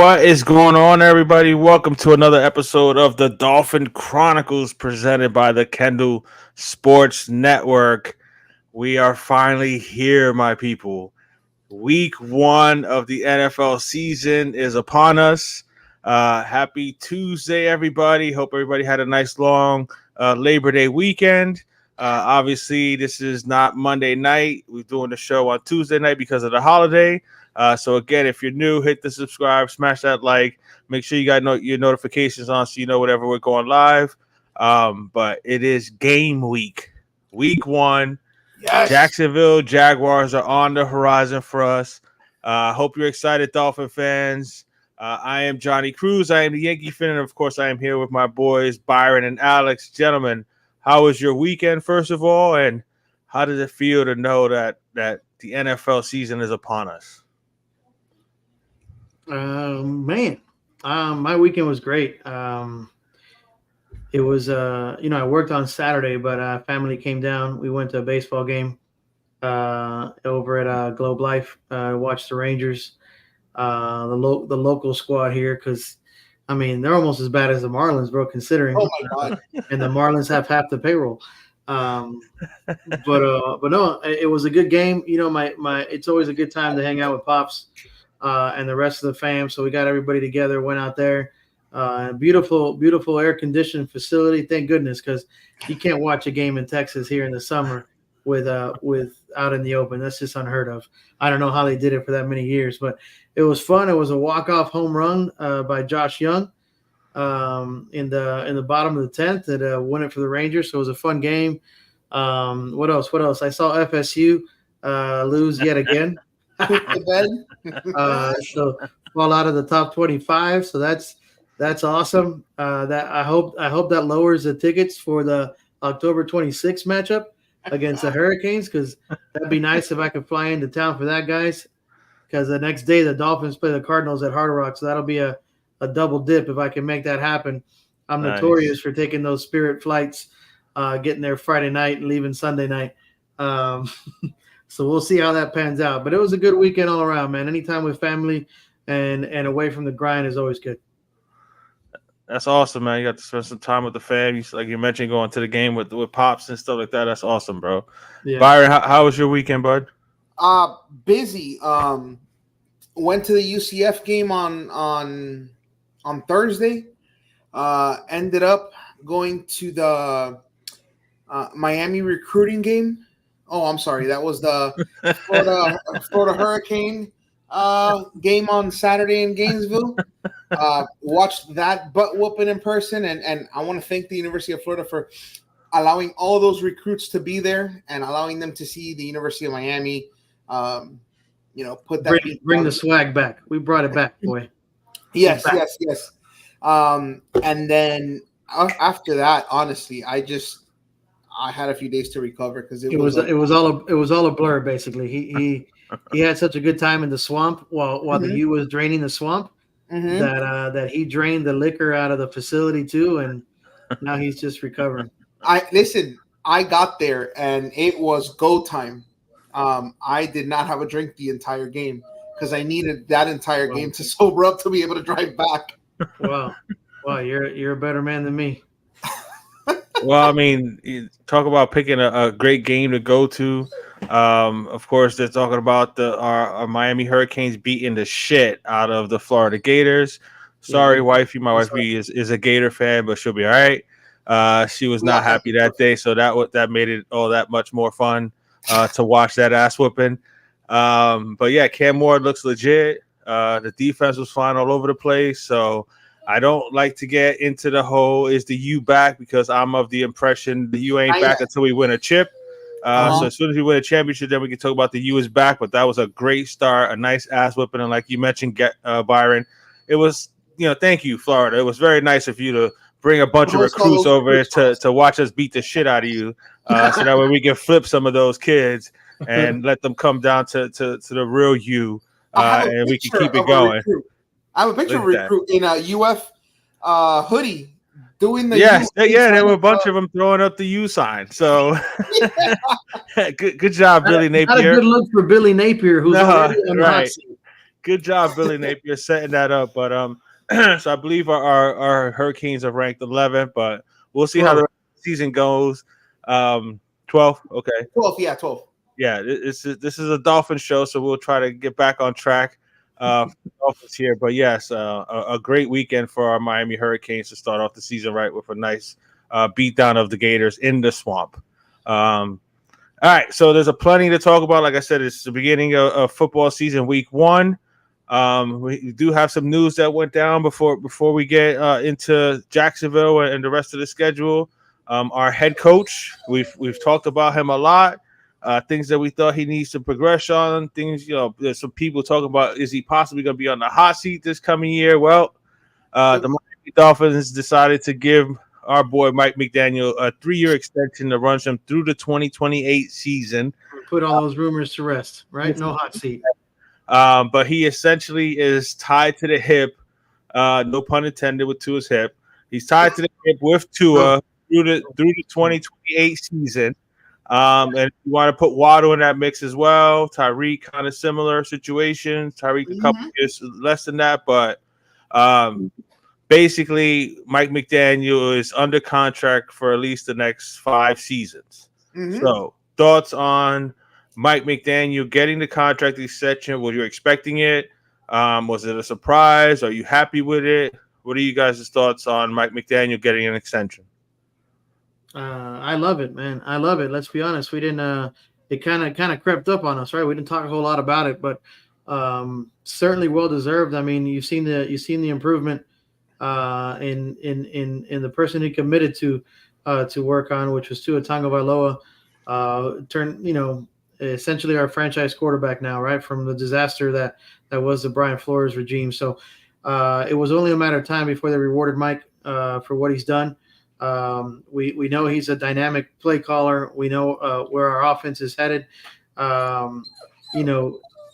What is going on, everybody? Welcome to another episode of the Dolphin Chronicles presented by the Kendall Sports Network. We are finally here, my people. Week one of the NFL season is upon us. Happy Tuesday, everybody. Hope everybody had a nice long Labor Day weekend. Obviously, this is not Monday night. We're doing the show on Tuesday night because of the holiday. So again, if you're new, hit the subscribe, smash that like, make sure you got your notifications on so you know whenever we're going live. But it is game week one. Yes. Jacksonville Jaguars are on the horizon for us. Hope you're excited, Dolphin fans. I am Johnny Cruz. I am the Yankee fan, and of course, I am here with my boys Byron and Alex. Gentlemen, how was your weekend, first of all, and how does it feel to know that the NFL season is upon us? My weekend was great. It was, I worked on Saturday, but family came down. We went to a baseball game over at Globe Life. Watched the Rangers, the local squad here, because they're almost as bad as the Marlins, bro. Considering, oh my God, and the Marlins have half the payroll. But no, it was a good game. It's always a good time to hang out with Pops and the rest of the fam. So we got everybody together, went out there. Beautiful air conditioned facility. Thank goodness, because you can't watch a game in Texas here in the summer with out in the open. That's just unheard of. I don't know how they did it for that many years, but it was fun. It was a walk-off home run by Josh Young in the bottom of the 10th that won it for the Rangers. So it was a fun game. What else? I saw FSU lose yet again. So fall out of the top 25. So that's awesome. That I hope that lowers the tickets for the October 26th matchup against the Hurricanes, because that'd be nice if I could fly into town for that, guys. Because the next day the Dolphins play the Cardinals at Hard Rock, so that'll be a double dip if I can make that happen. I'm notorious for taking those Spirit flights, getting there Friday night and leaving Sunday night. So we'll see how that pans out. But it was a good weekend all around, man. Anytime with family and away from the grind is always good. That's awesome, man. You got to spend some time with the fam. Like you mentioned, going to the game with Pops and stuff like that. That's awesome, bro. Yeah. Byron, how was your weekend, bud? Busy. Went to the UCF game on Thursday. Ended up going to the Miami recruiting game. Oh, I'm sorry. That was the Florida Hurricane game on Saturday in Gainesville. Watched that butt whooping in person, and I want to thank the University of Florida for allowing all those recruits to be there and allowing them to see the University of Miami. Put that bring the swag back. We brought it back, boy. Yes. And then after that, honestly, I had a few days to recover because it was all a blur. Basically, he had such a good time in the swamp while the U was draining the swamp that he drained the liquor out of the facility too, and now he's just recovering. I got there and it was go time. I did not have a drink the entire game because I needed that entire game to sober up to be able to drive back. Wow, you're a better man than me. Well, you talk about picking a great game to go to. Of course, they're talking about our Miami Hurricanes beating the shit out of the Florida Gators. Sorry, wifey. My wifey is a Gator fan, but she'll be all right. She was not happy that day, so that made it all that much more fun to watch that ass whooping. But yeah, Cam Moore looks legit. The defense was fine all over the place, so I don't like to get into the whole is the U back, because I'm of the impression the U ain't back until we win a chip. So as soon as we win a championship, then we can talk about the U is back. But that was a great start, a nice ass whipping, and like you mentioned, Byron, it was thank you, Florida. It was very nice of you to bring a bunch of recruits over to watch us beat the shit out of you, so that way we can flip some of those kids and let them come down to the real U, and we can keep it going. I have a picture of a recruit in a UF hoodie doing the there were a bunch of them throwing up the U sign. So good job, Billy Napier. Not a good look for Billy Napier, who's already on the hot seat. Good job, Billy Napier, setting that up. But so I believe our Hurricanes are ranked 11th, but we'll see how the season goes. 12th, okay. 12, yeah, 12. Yeah, this is a Dolphin show, so we'll try to get back on track for the Dolphins here. But yes, a great weekend for our Miami Hurricanes to start off the season right with a nice beatdown of the Gators in the swamp. All right, so there's a plenty to talk about. Like I said, it's the beginning of football season, week 1. We do have some news that went down before we get into Jacksonville and the rest of the schedule. Our head coach, we've talked about him a lot. Things that we thought he needs to progress on. Things, there's some people talking about, is he possibly going to be on the hot seat this coming year? Well, the Miami Dolphins decided to give our boy Mike McDaniel a 3-year extension to run him through the 2028 season. Put all those rumors to rest, right? No hot seat. But he essentially is tied to the hip, no pun intended, with Tua's hip. He's tied to the hip with Tua through the 2028 season. And if you want to put Waddle in that mix as well, Tyreek, kind of similar situation. Tyreek a couple years less than that, but basically, Mike McDaniel is under contract for at least the next 5 seasons. So, thoughts on Mike McDaniel getting the contract extension? Were you expecting it? Was it a surprise? Are you happy with it? What are you guys' thoughts on Mike McDaniel getting an extension? I love it, man. I love it. Let's be honest. We didn't. It kind of crept up on us, right? We didn't talk a whole lot about it, but certainly well deserved. I mean, you've seen the improvement in the person he committed to work on, which was Tua Tagovailoa. Turned, essentially our franchise quarterback now, right, from the disaster that was the Brian Flores regime. So it was only a matter of time before they rewarded Mike for what he's done. We know he's a dynamic play caller. We know where our offense is headed.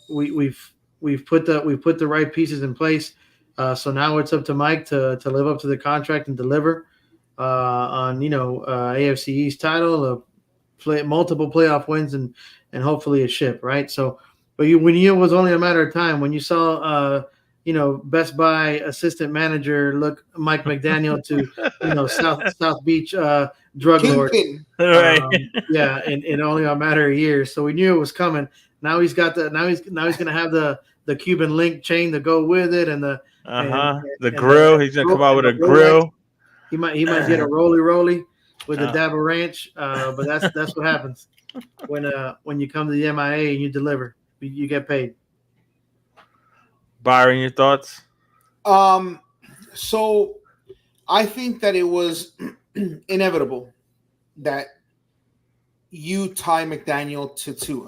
We've put the right pieces in place. So now it's up to Mike to live up to the contract and deliver on AFC East title, multiple playoff wins, and hopefully a ship, right? So, but when it was only a matter of time when you saw Best Buy assistant manager look Mike McDaniel to South Beach drug lord, right? in only a matter of years. So we knew it was coming. Now he's got now he's gonna have the Cuban link chain to go with it, and the grill. He's gonna come out with a grill. He might get a roly with a dab of ranch, but that's what happens when you come to the MIA and you deliver. You get paid. Byron, your thoughts? So I think that it was inevitable that you tie McDaniel to Tua.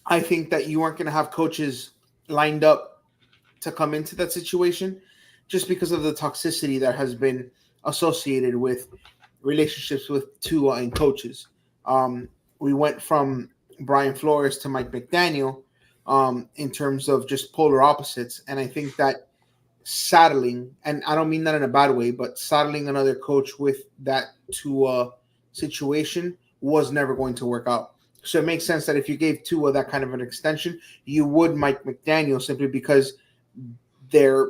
I think that you weren't going to have coaches lined up to come into that situation just because of the toxicity that has been associated with relationships with Tua and coaches. We went from Brian Flores to Mike McDaniel in terms of just polar opposites. And I think that saddling, and I don't mean that in a bad way, but saddling another coach with that Tua situation was never going to work out. So it makes sense that if you gave Tua that kind of an extension, you would Mike McDaniel, simply because their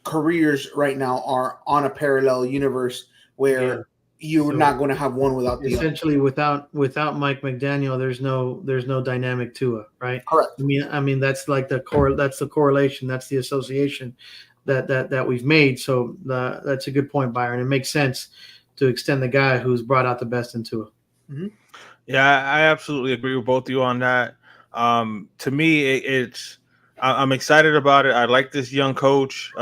careers right now are on a parallel universe where you're not going to have one without the other. Essentially, without Mike McDaniel, there's no dynamic Tua, right? Correct. I mean that's like the correlation, that's the association that we've made. So that's a good point, Byron. It makes sense to extend the guy who's brought out the best in Tua. Mm-hmm. Yeah, I absolutely agree with both of you on that. To me, I'm excited about it. I like this young coach.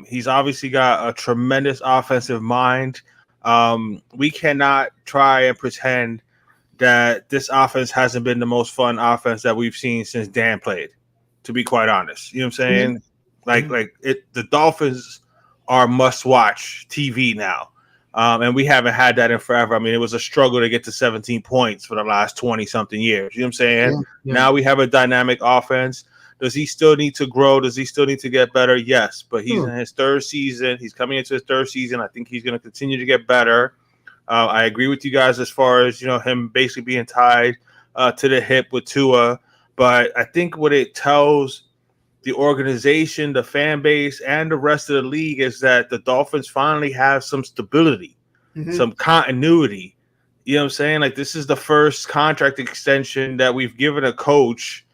He's obviously got a tremendous offensive mind. We cannot try and pretend that this offense hasn't been the most fun offense that we've seen since Dan played, to be quite honest. You know what I'm saying? Mm-hmm. The Dolphins are must-watch TV now. And we haven't had that in forever. I mean, it was a struggle to get to 17 points for the last 20-something years. You know what I'm saying? Yeah. Now we have a dynamic offense. Does he still need to grow? Does he still need to get better? Yes, but he's in his 3rd season. He's coming into his 3rd season. I think he's going to continue to get better. I agree with you guys as far as him basically being tied to the hip with Tua. But I think what it tells the organization, the fan base, and the rest of the league is that the Dolphins finally have some stability, some continuity. You know what I'm saying? Like, this is the first contract extension that we've given a coach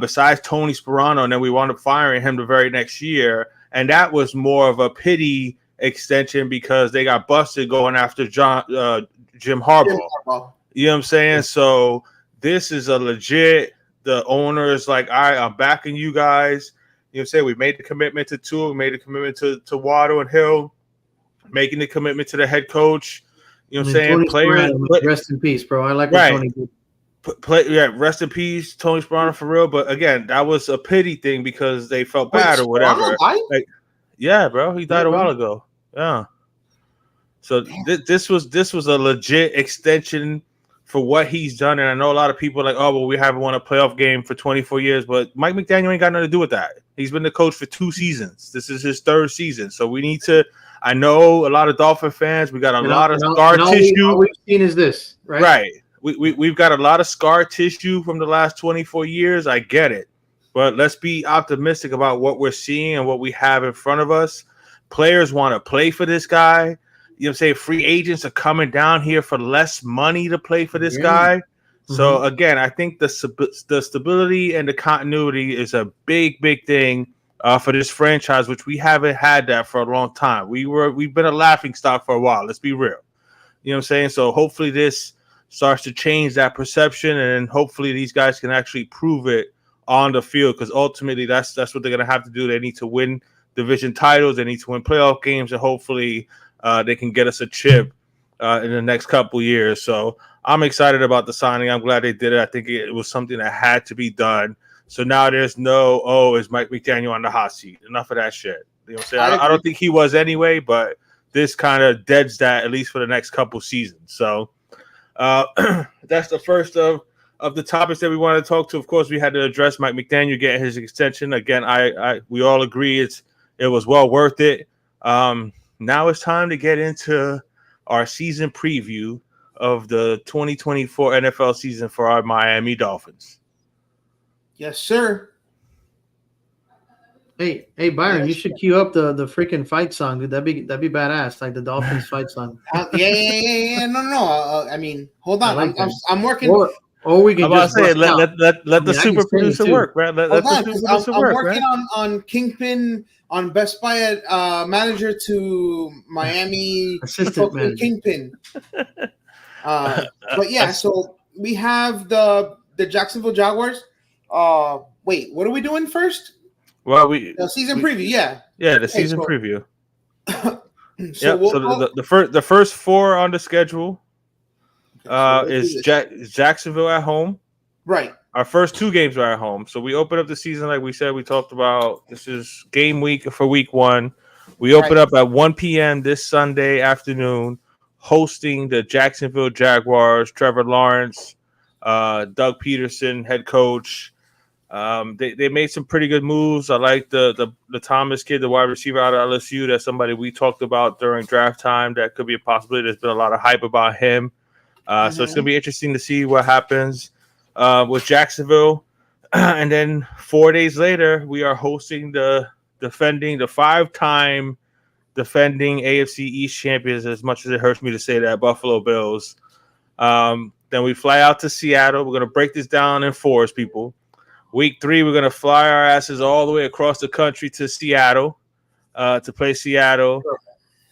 besides Tony Sperano, and then we wound up firing him the very next year. And that was more of a pity extension because they got busted going after Jim Harbaugh. You know what I'm saying? Yeah. So this is a legit. The owner is like, all right, I'm backing you guys. You know what I'm saying? We made the commitment to Tua, we made the commitment to Waddle and Hill, making the commitment to the head coach. You know what I'm saying? Tony Players, Sperano, rest in peace, bro. I like what Tony did. Rest in peace, Tony Sperano, for real. But again, that was a pity thing because they felt Wait, bad or whatever. Sperano died? Like, yeah, bro, he died a while ago. Yeah. So this was a legit extension for what he's done. And I know a lot of people are like, oh, well, we haven't won a playoff game for 24 years. But Mike McDaniel ain't got nothing to do with that. He's been the coach for 2 seasons. This is his 3rd season. So we need to – I know a lot of Dolphin fans. We got a lot of scar tissue. All we've seen is this, right? Right. We've got a lot of scar tissue from the last 24 years. I get it. But let's be optimistic about what we're seeing and what we have in front of us. Players want to play for this guy. You know what I'm saying? Free agents are coming down here for less money to play for this guy. So, again, I think the stability and the continuity is a big, big thing for this franchise, which we haven't had that for a long time. We've been a laughingstock for a while. Let's be real. You know what I'm saying? So hopefully this starts to change that perception, and hopefully these guys can actually prove it on the field, because ultimately that's what they're going to have to do. They need to win division titles. They need to win playoff games, and hopefully they can get us a chip in the next couple years. So I'm excited about the signing. I'm glad they did it. I think it was something that had to be done. So now there's no, is Mike McDaniel on the hot seat? Enough of that shit. You know what I'm saying? I don't think he was anyway, but this kind of deads that, at least for the next couple seasons. So that's the first of the topics that we wanted to talk to. Of course, we had to address Mike McDaniel getting his extension. Again, we all agree it was well worth it. Now it's time to get into our season preview of the 2024 NFL season for our Miami Dolphins. Yes, sir. Hey, Byron, you should cue up the freaking fight song, dude. That'd be badass, like the Dolphins fight song. Yeah. No. I mean, hold on. I'm working. Or we can just say let the super producer work, right? Let the super producer work. I'm working on Kingpin, on Best Buy manager to Miami assistant manager. Kingpin. But yeah, so we have the Jacksonville Jaguars. Wait, what are we doing first? Well, the season preview, the season preview. So the first 4 on the schedule is Jacksonville at home. Right. Our first 2 games are at home. So we open up the season like we said. We talked about this is game week for week 1. We open up at 1 p.m. this Sunday afternoon, hosting the Jacksonville Jaguars. Trevor Lawrence, Doug Peterson, head coach. They made some pretty good moves. I like the Thomas kid, the wide receiver out of LSU. That's somebody we talked about during draft time. That could be a possibility. There's been a lot of hype about him. So it's going to be interesting to see what happens with Jacksonville. And then 4 days later, we are hosting the 5-time defending AFC East champions, as much as it hurts me to say that, Buffalo Bills. Then we fly out to Seattle. We're going to break this down in 4s, people. Week 3, we're going to fly our asses all the way across the country to Seattle to play Seattle.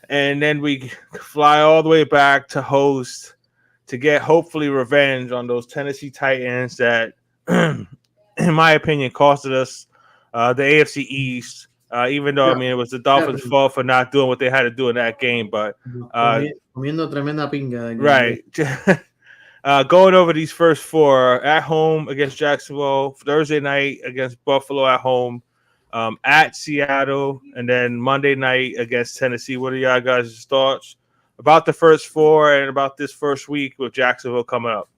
And then we fly all the way back to host to get, hopefully, revenge on those Tennessee Titans that, in my opinion, costed us the AFC East. Even though, it was the Dolphins' fault for not doing what they had to do in that game. But comiendo tremenda pinga. Right. Going over these first 4 at home against Jacksonville, Thursday night against Buffalo at home, at Seattle, and then Monday night against Tennessee. What are y'all guys' thoughts about the first 4 and about this first week with Jacksonville coming up?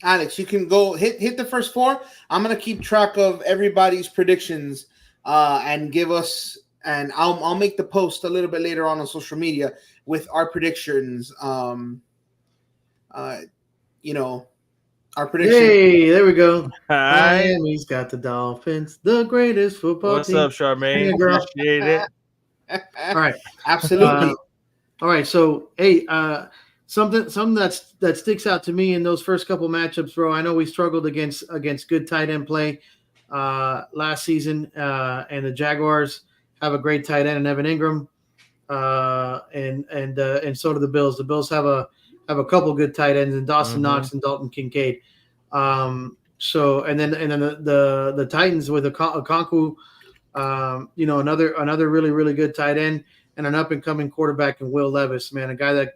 Alex, you can go hit the first 4. I'm gonna keep track of everybody's predictions and give us, and I'll make the post a little bit later on social media with our predictions. Our prediction. Hey, there we go. Hi. Miami's got the Dolphins, the greatest football What's team. up, Charmaine? Hey, girl. Appreciate it. All right. Absolutely. All right. So, hey, something that sticks out to me in those first couple matchups, bro. I know we struggled against good tight end play last season, and the Jaguars have a great tight end in Evan Ingram, and so do the Bills. The Bills have a couple good tight ends in Dawson Knox and Dalton Kincaid. So and then the Titans with Okonkwo, another really good tight end and an up and coming quarterback in Will Levis, man, a guy that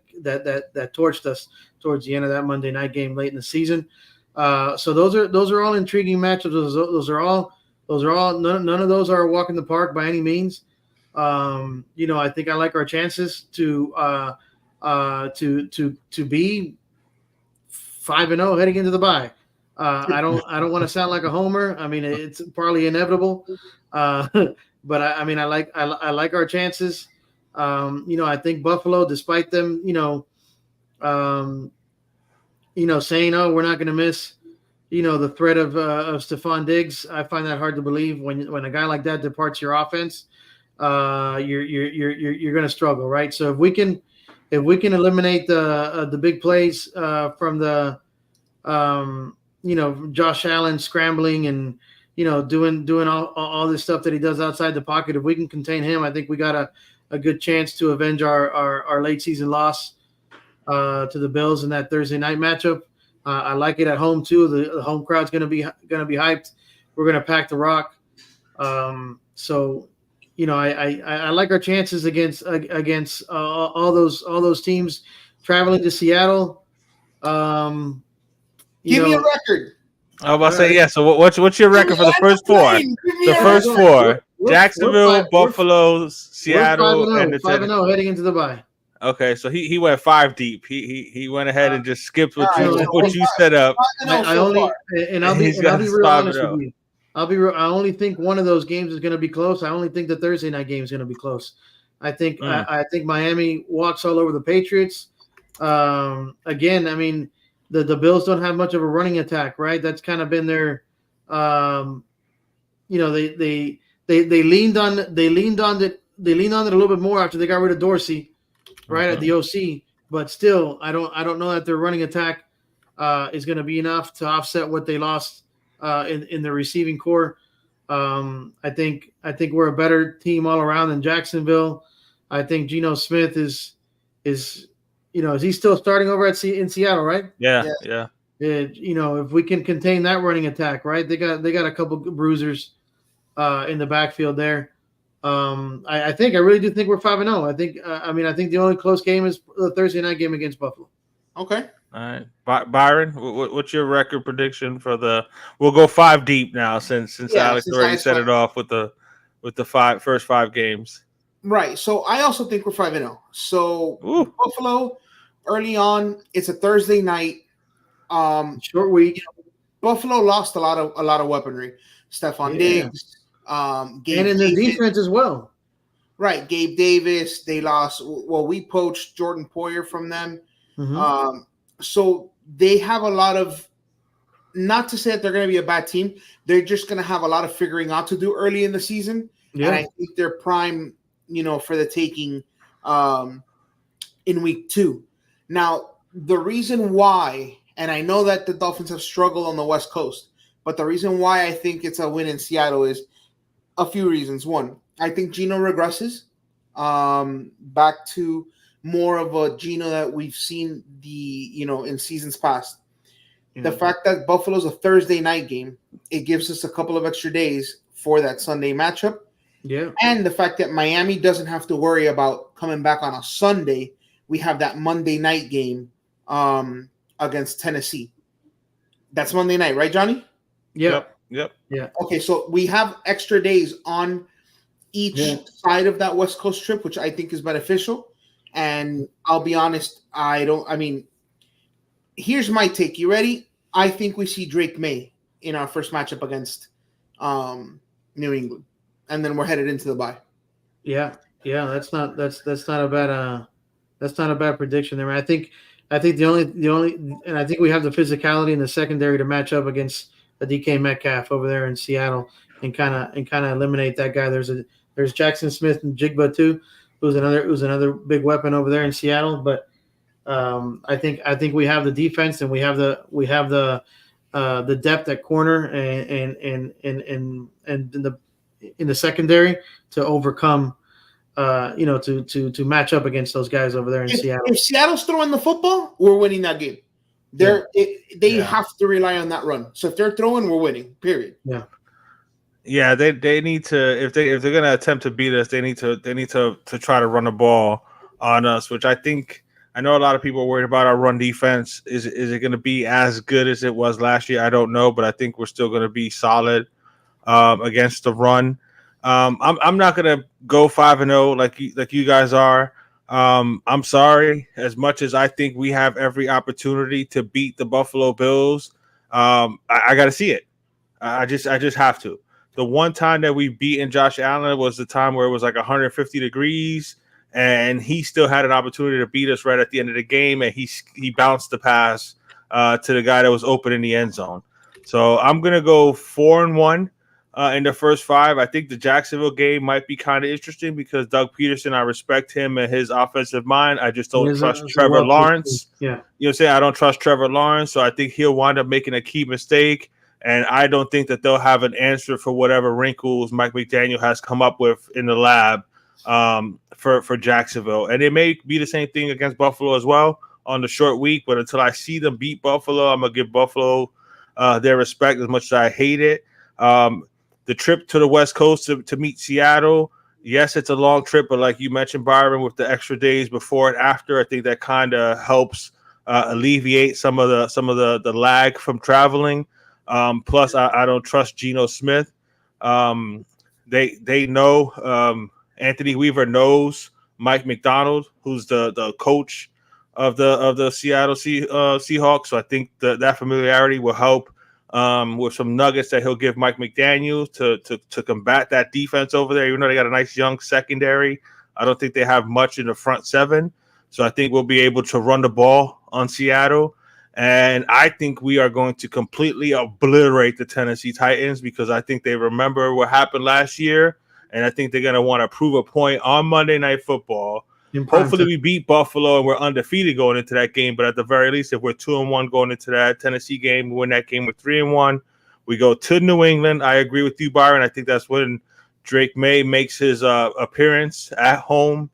torched us towards the end of that Monday night game late in the season. So those are all intriguing matchups. Those are all none of those are a walk in the park by any means. I think I like our chances to be 5-0 heading into the bye. I don't want to sound like a homer. I mean, it's probably inevitable, but I like our chances. I think Buffalo, despite them, saying, "Oh, we're not going to miss," the threat of Stephon Diggs. I find that hard to believe when a guy like that departs your offense. You're going to struggle, right? So if we can eliminate the big plays from the Josh Allen scrambling and doing all this stuff that he does outside the pocket, if we can contain him, I think we got a good chance to avenge our late season loss to the Bills in that Thursday night matchup. I like it at home too. The home crowd's going to be hyped. We're going to pack the rock. So I like our chances against all those teams traveling to Seattle. Give me a record. I was about to say, yeah. So what's your record for the first four? The first four: Jacksonville, Buffalo, Seattle, and the 5-0 heading into the bye. Okay, so he went 5 deep. He went ahead and just skipped what you set up. I'll be real honest with you. I only think one of those games is going to be close. I only think the Thursday night game is going to be close. I think Miami walks all over the Patriots. Again, I mean, the Bills don't have much of a running attack, right? That's kind of been their, they leaned on it a little bit more after they got rid of Dorsey, right, at the OC. But still, I don't know that their running attack is going to be enough to offset what they lost in the receiving core. I think we're a better team all around than Jacksonville. I think Geno Smith is he still starting over in Seattle, right? Yeah. If we can contain that running attack, right? They got a couple bruisers in the backfield there. I really do think we're 5-0. I think the only close game is the Thursday night game against Buffalo. Okay. All right, Byron, what's your record prediction for the? We'll go 5 deep now since Alex already set it off with the first 5 games. Right. So I also think we're 5-0. So Buffalo, early on, it's a Thursday night. Short week. Buffalo lost a lot of weaponry. Stephon Diggs, Gabe and in the defense as well. Right. Gabe Davis. They lost. Well, we poached Jordan Poyer from them. Mm-hmm. So they have a lot of, not to say that they're going to be a bad team, they're just going to have a lot of figuring out to do early in the season. Yeah. And I think they're prime, for the taking in week 2. Now, the reason why, and I know that the Dolphins have struggled on the West Coast, but the reason why I think it's a win in Seattle is a few reasons. One, I think Geno regresses back to more of a Geno that we've seen in seasons past. Mm-hmm. The fact that Buffalo's a Thursday night game, it gives us a couple of extra days for that Sunday matchup. Yeah. And the fact that Miami doesn't have to worry about coming back on a Sunday. We have that Monday night game against Tennessee. That's Monday night, right, Johnny? Yep. Yeah. Okay, so we have extra days on each side of that West Coast trip, which I think is beneficial. And I'll be honest, here's my take. You ready? I think we see Drake May in our first matchup against New England, and then we're headed into the bye. Yeah, that's not a bad prediction there. I think I think the only, and I think we have the physicality in the secondary to match up against a DK Metcalf over there in Seattle and kind of eliminate that guy. There's Jackson Smith and Jigba too, who's another big weapon over there in Seattle. But I think we have the defense and we have the depth at corner and in the secondary to overcome. To match up against those guys over there in Seattle. If Seattle's throwing the football, we're winning that game. They have to rely on that run. So if they're throwing, we're winning. Period. Yeah. Yeah, they need to if they're gonna attempt to beat us, they need to try to run the ball on us, which I know a lot of people are worried about our run defense. Is it gonna be as good as it was last year? I don't know, but I think we're still gonna be solid against the run. I'm not gonna go 5-0 like you guys are. I'm sorry. As much as I think we have every opportunity to beat the Buffalo Bills, I got to see it. I just have to. The one time that we beaten Josh Allen was the time where it was like 150 degrees, and he still had an opportunity to beat us right at the end of the game, and he bounced the pass to the guy that was open in the end zone. So I'm gonna go 4-1. In the first 5. I think the Jacksonville game might be kind of interesting because Doug Peterson, I respect him and his offensive mind. I just don't trust Trevor Lawrence. Yeah. You know what I'm saying? I don't trust Trevor Lawrence, so I think he'll wind up making a key mistake. And I don't think that they'll have an answer for whatever wrinkles Mike McDaniel has come up with in the lab for Jacksonville. And it may be the same thing against Buffalo as well on the short week. But until I see them beat Buffalo, I'm going to give Buffalo their respect as much as I hate it. The trip to the West Coast to meet Seattle, yes, it's a long trip, but like you mentioned, Byron, with the extra days before and after, I think that kind of helps alleviate some of the lag from traveling. Plus, I don't trust Geno Smith. They know Anthony Weaver knows Mike McDonald, who's the coach of the Seattle Seahawks. So I think that familiarity will help. With some nuggets that he'll give Mike McDaniel to combat that defense over there. Even though they got a nice young secondary, I don't think they have much in the front 7. So I think we'll be able to run the ball on Seattle. And I think we are going to completely obliterate the Tennessee Titans because I think they remember what happened last year. And I think they're going to want to prove a point on Monday Night Football. Hopefully we beat Buffalo and we're undefeated going into that game. But at the very least, if we're 2-1 going into that Tennessee game, we win that game with 3-1. We go to New England. I agree with you, Byron. I think that's when Drake May makes his appearance at home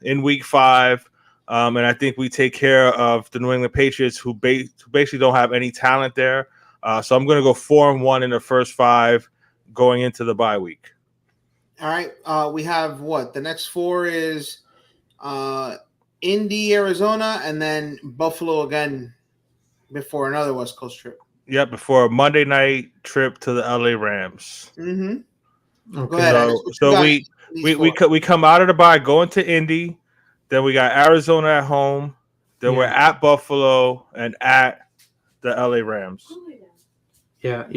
in Week 5. And I think we take care of the New England Patriots, who basically don't have any talent there. So I'm going to go 4-1 in the first 5 going into the bye week. All right. We have what? The next 4 is Indy, Arizona, and then Buffalo again before another West Coast trip. Yeah, before a Monday night trip to the LA Rams. Mm-hmm. Okay. Go ahead. So we come out of the bye going to Indy, then we got Arizona at home, then we're at Buffalo and at the LA Rams. Yeah.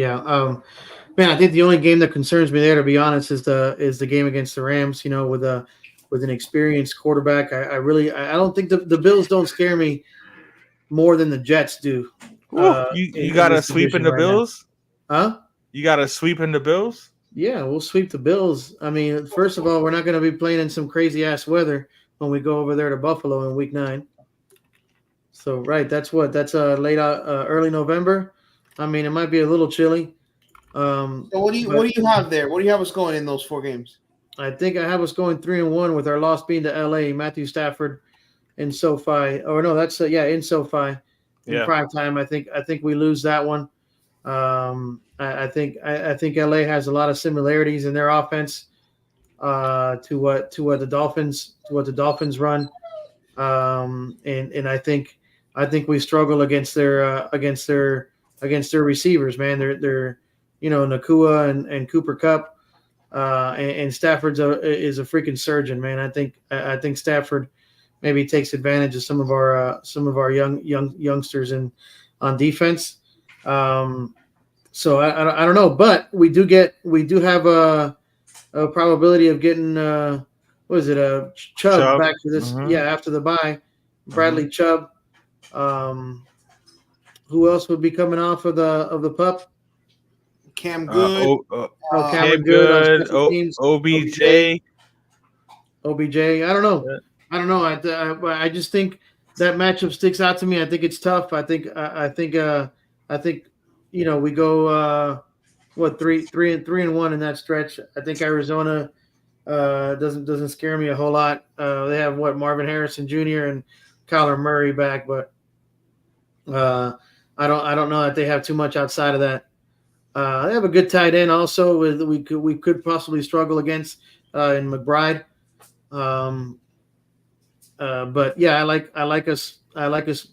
Man, I think the only game that concerns me there, to be honest, is the game against the Rams. You know, with an experienced quarterback, I don't think the Bills don't scare me more than the Jets do. You got a sweep in the Bills? Huh? You got a sweep in the Bills? Yeah, we'll sweep the Bills. I mean, first of all, we're not going to be playing in some crazy ass weather when we go over there to Buffalo in Week 9. So right, that's late early November. I mean, it might be a little chilly. So what do you have there? What do you have us going in those 4 games? I think I have us going 3-1 with our loss being to LA. Matthew Stafford in SoFi. Or no, that's in SoFi in prime time. I think we lose that one. I think LA has a lot of similarities in their offense to what the Dolphins run. And I think we struggle against their receivers, man. They're Nakua and Cooper Kupp, and Stafford is a freaking surgeon, man. I think Stafford maybe takes advantage of some of our youngsters on defense. So I don't know, but we do have a probability of getting Chubb back to this after the bye Bradley Chubb. Who else would be coming off of the pup? Cam Good. Cameron Cam Good on Good. special teams. OBJ. OBJ. I don't know. I don't know. I just think that matchup sticks out to me. I think it's tough. I think we go 3-1 in that stretch. I think Arizona doesn't scare me a whole lot. They have Marvin Harrison Jr. and Kyler Murray back, but I don't know that they have too much outside of that. They have a good tight end also. We could possibly struggle against in McBride. But yeah, I like us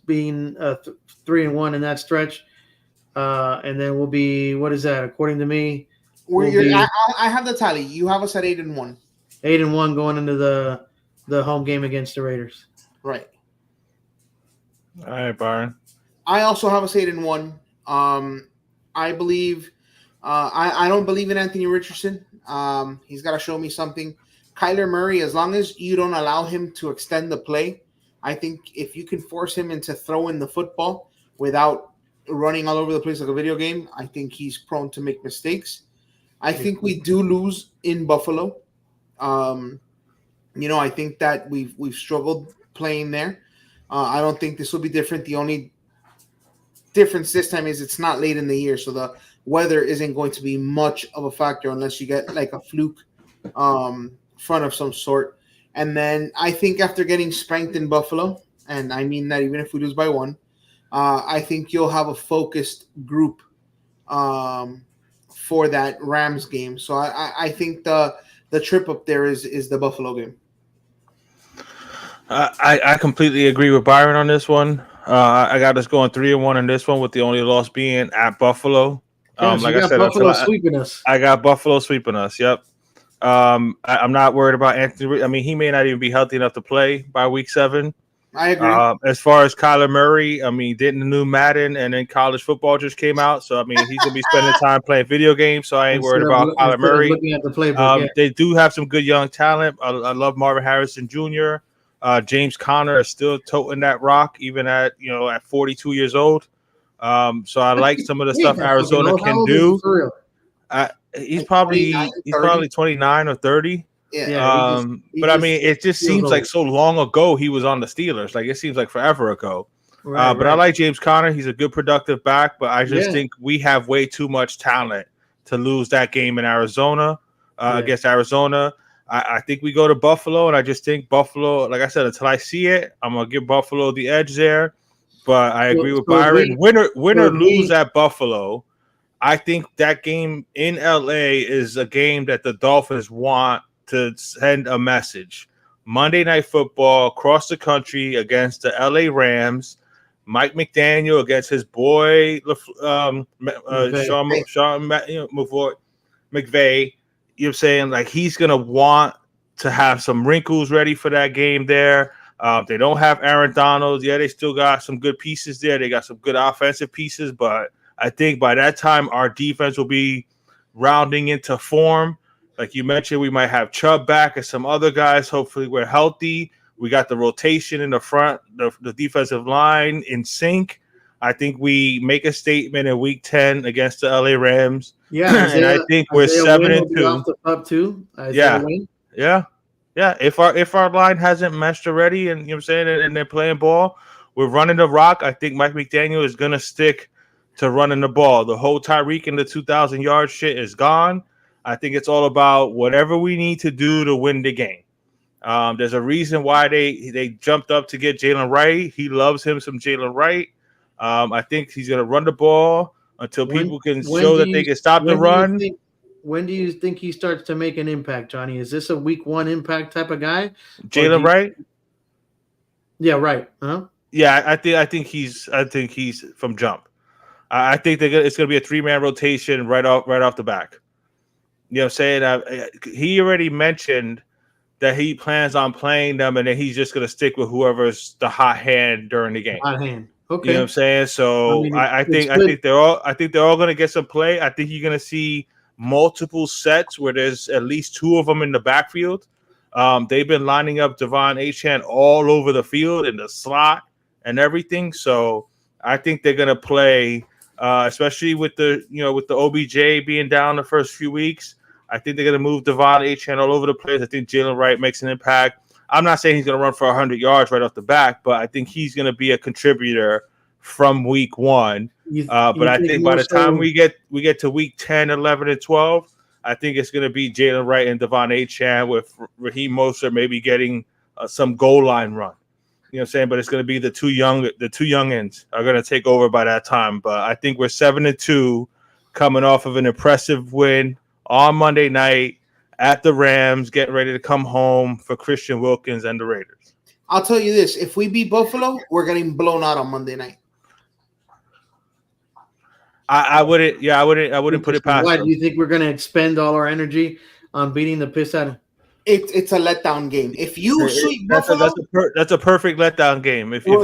being 3-1 in that stretch, and then we'll be, what is that? According to me, I have the tally. You have us at 8-1. 8-1 going into the home game against the Raiders. Right. All right, Byron. I also have us 8-1. I believe. I don't believe in Anthony Richardson. He's got to show me something. Kyler Murray, as long as you don't allow him to extend the play, I think if you can force him into throwing the football without running all over the place like a video game, I think he's prone to make mistakes. I think we do lose in Buffalo. I think that we've struggled playing there. I don't think this will be different. The only difference this time is it's not late in the year, so the weather isn't going to be much of a factor unless you get like a fluke front of some sort. And then I think after getting spanked in Buffalo, and I mean that even if we lose by 1, I think you'll have a focused group for that Rams game. So I think the trip up there is the Buffalo game. I completely agree with Byron on this one. I got us going 3-1 in this one, with the only loss being at Buffalo. Like I said, Buffalo sweeping us. I got Buffalo sweeping us. Yep. I'm not worried about Anthony. I mean, he may not even be healthy enough to play by week 7. I agree. As far as Kyler Murray, I mean, didn't the new Madden and then college football just came out, so I mean, he's gonna be spending time playing video games. So I ain't worried about Kyler Murray. Looking at the playbook, They do have some good young talent. I love Marvin Harrison Jr. James Conner is still toting that rock, even at 42 years old. So I like some of the stuff Arizona can do. He's probably 29 or 30. Yeah. But I mean, it just seems like so long ago he was on the Steelers. Like, it seems like forever ago. But I like James Conner. He's a good productive back, but I just think we have way too much talent to lose that game in Arizona against Arizona. I think we go to Buffalo, and I just think Buffalo, like I said, until I see it, I'm going to give Buffalo the edge there. But I agree with Byron. Win or lose at Buffalo, I think that game in LA is a game that the Dolphins want to send a message. Monday Night Football across the country against the LA Rams. Mike McDaniel against his boy Sean McVay. You know what I'm saying? Like, he's going to want to have some wrinkles ready for that game there. They don't have Aaron Donald. Yeah, they still got some good pieces there. They got some good offensive pieces, but I think by that time our defense will be rounding into form. Like you mentioned, we might have Chubb back and some other guys. Hopefully we're healthy. We got the rotation in the front, the defensive line in sync. I think we make a statement in Week 10 against the LA Rams. Yeah, and I think we're 7-2. Off the pub too. Yeah. If our line hasn't meshed already, and you know what I'm saying, and they're playing ball, we're running the rock. I think Mike McDaniel is gonna stick to running the ball. The whole Tyreek and the 2,000-yard shit is gone. I think it's all about whatever we need to do to win the game. There's a reason why they jumped up to get Jalen Wright. He loves him some Jalen Wright. I think he's gonna run the ball until people can show that they can stop the run. When do you think he starts to make an impact, Johnny? Is this a week 1 impact type of guy? Jalen Wright? Yeah, right. Huh? Yeah, I think he's from jump. I think it's going to be a 3-man rotation right off the back. You know what I'm saying? He already mentioned that he plans on playing them, and then he's just going to stick with whoever's the hot hand during the game. Hot hand. Okay. You know what I'm saying? So I think they're all going to get some play. I think you're going to see multiple sets where there's at least 2 of them in the backfield. They've been lining up Devon Achane all over the field in the slot and everything. So I think they're gonna play, especially with the OBJ being down the first few weeks. I think they're gonna move Devon Achane all over the place. I think Jalen Wright makes an impact. I'm not saying he's gonna run for 100 yards right off the bat, but I think he's gonna be a contributor from week 1. But I think by the time we get to week 10, 11, and 12, I think it's going to be Jalen Wright and Devon Achane with Raheem Mostert maybe getting some goal line run. You know what I'm saying? But it's going to be the two youngins are going to take over by that time. But I think we're 7-2, coming off of an impressive win on Monday night at the Rams, getting ready to come home for Christian Wilkins and the Raiders. I'll tell you this: if we beat Buffalo, we're getting blown out on Monday night. I wouldn't put it past Why them. do you think we're going to expend all our energy on beating the piss out of? It's a letdown game. If you sweep Buffalo, that's a perfect letdown game. If you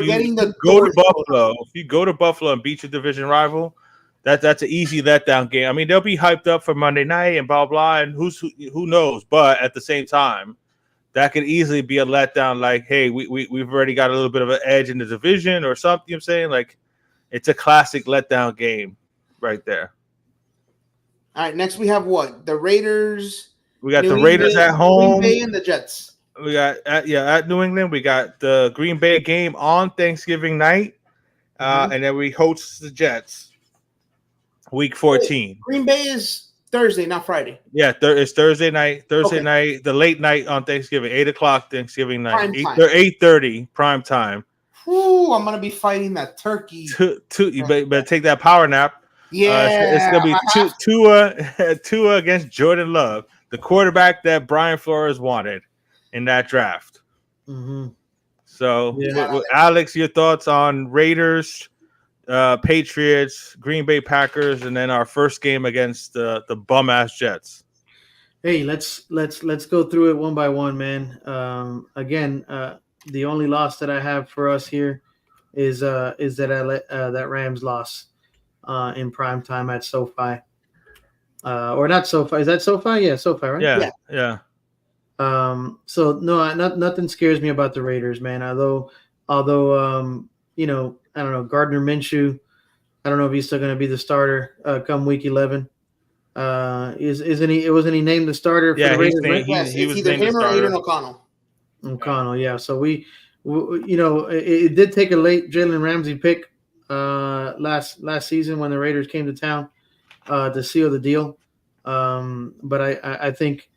go to Buffalo and beat your division rival, that's an easy letdown game. I mean, they'll be hyped up for Monday night and blah blah, and who knows? But at the same time, that could easily be a letdown. Like, hey, we've already got a little bit of an edge in the division or something. You know what I'm saying? Like, it's a classic letdown game right there. All right, next we have what? The Raiders. We got the Raiders at home. Green Bay and the Jets. We got at New England. We got the Green Bay game on Thanksgiving night, and then we host the Jets. Week 14. Green Bay is Thursday, not Friday. Yeah, it's Thursday night. Night, the late night on Thanksgiving, 8:00 Thanksgiving night, 8:30 prime time. Ooh, I'm gonna be fighting that turkey. You better take that power nap. Yeah, it's gonna be Tua against Jordan Love, the quarterback that Brian Flores wanted in that draft. Mm-hmm. So, Alex, your thoughts on Raiders, Patriots, Green Bay Packers, and then our first game against the bum ass Jets. Hey, let's go through it one by one, man. Again, the only loss that I have for us here is that Rams loss in prime time at SoFi, or not SoFi. Is that SoFi? Yeah, SoFi, right? Yeah. So no, nothing scares me about the Raiders, man. Although I don't know, Gardner Minshew. I don't know if he's still going to be the starter come week 11. Isn't he? Wasn't he named the starter for the Raiders? He was either him or Aiden O'Connell. O'Connell, yeah. So we it did take a late Jalen Ramsey pick last season when the Raiders came to town to seal the deal. But I think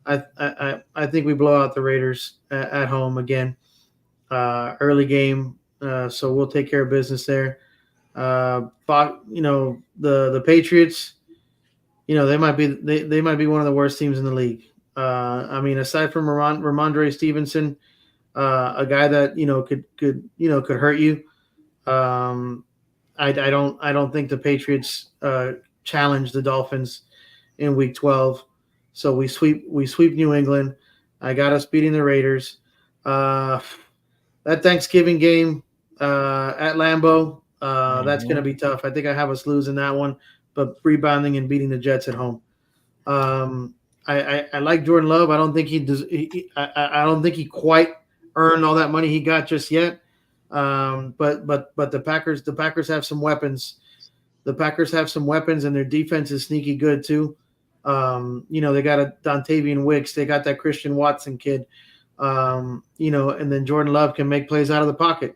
we blow out the Raiders at home again. Early game, so we'll take care of business there. But the Patriots, they might be one of the worst teams in the league. I mean, aside from Ramondre Stevenson, a guy that could hurt you. I don't think the Patriots challenge the Dolphins in Week 12. So we sweep New England. I got us beating the Raiders. That Thanksgiving game at Lambeau, that's going to be tough. I think I have us losing that one, but rebounding and beating the Jets at home. I like Jordan Love. I don't think he does. I don't think he quite earned all that money he got just yet. But the Packers have some weapons. The Packers have some weapons, and their defense is sneaky good too. They got a Dontavian Wicks. They got that Christian Watson kid. And then Jordan Love can make plays out of the pocket.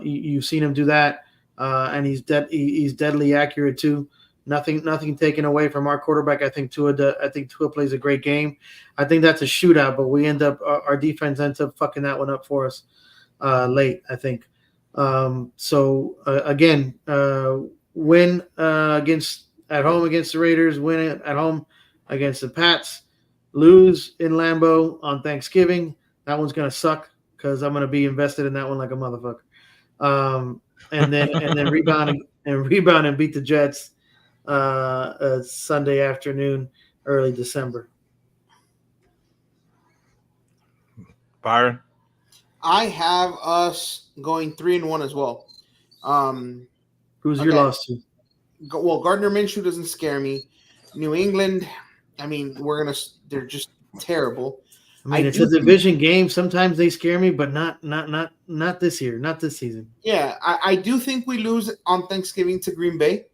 You've seen him do that, and he's deadly accurate too. Nothing taken away from our quarterback. I think Tua plays a great game. I think that's a shootout, but our defense ends up fucking that one up for us late, I think. Again, win at home against the Raiders, win at home against the Pats, lose in Lambeau on Thanksgiving. That one's gonna suck because I'm gonna be invested in that one like a motherfucker. And then rebound and beat the Jets Sunday afternoon, early December. Byron, I have us going 3-1 as well. Who's your loss to? Well, Gardner Minshew doesn't scare me. New England, I mean, they're just terrible. I mean, it's a division game. Sometimes they scare me, but not this year, not this season. Yeah, I do think we lose on Thanksgiving to Green Bay.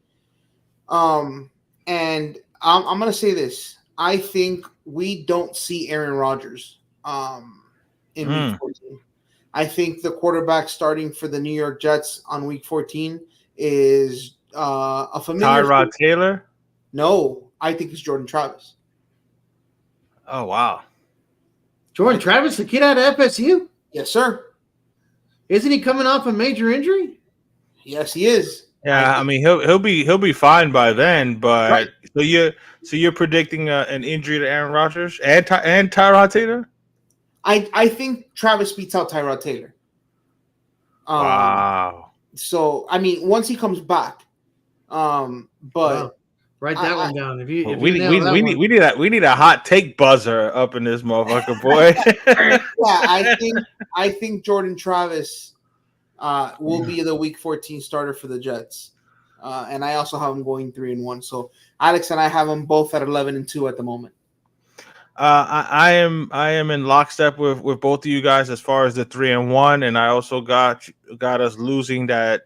And I'm going to say this. I think we don't see Aaron Rodgers in Week 14. I think the quarterback starting for the New York Jets on Week 14 is a familiar. Tyrod Taylor? No, I think it's Jordan Travis. Oh, wow. Jordan Travis, the kid out of FSU? Yes, sir. Isn't he coming off a major injury? Yes, he is. Yeah, I mean he'll be fine by then. But right. so you're predicting an injury to Aaron Rodgers and Tyrod Taylor? I think Travis beats out Tyrod Taylor. Wow. So I mean, once he comes back, but wow. Write that one down. We need a hot take buzzer up in this motherfucker, boy. Yeah, I think Jordan Travis will be the Week 14 starter for the Jets, and I also have him going 3-1. So Alex and I have them both at 11-2 at the moment. I am in lockstep with both of you guys as far as the 3-1, and I also got us losing that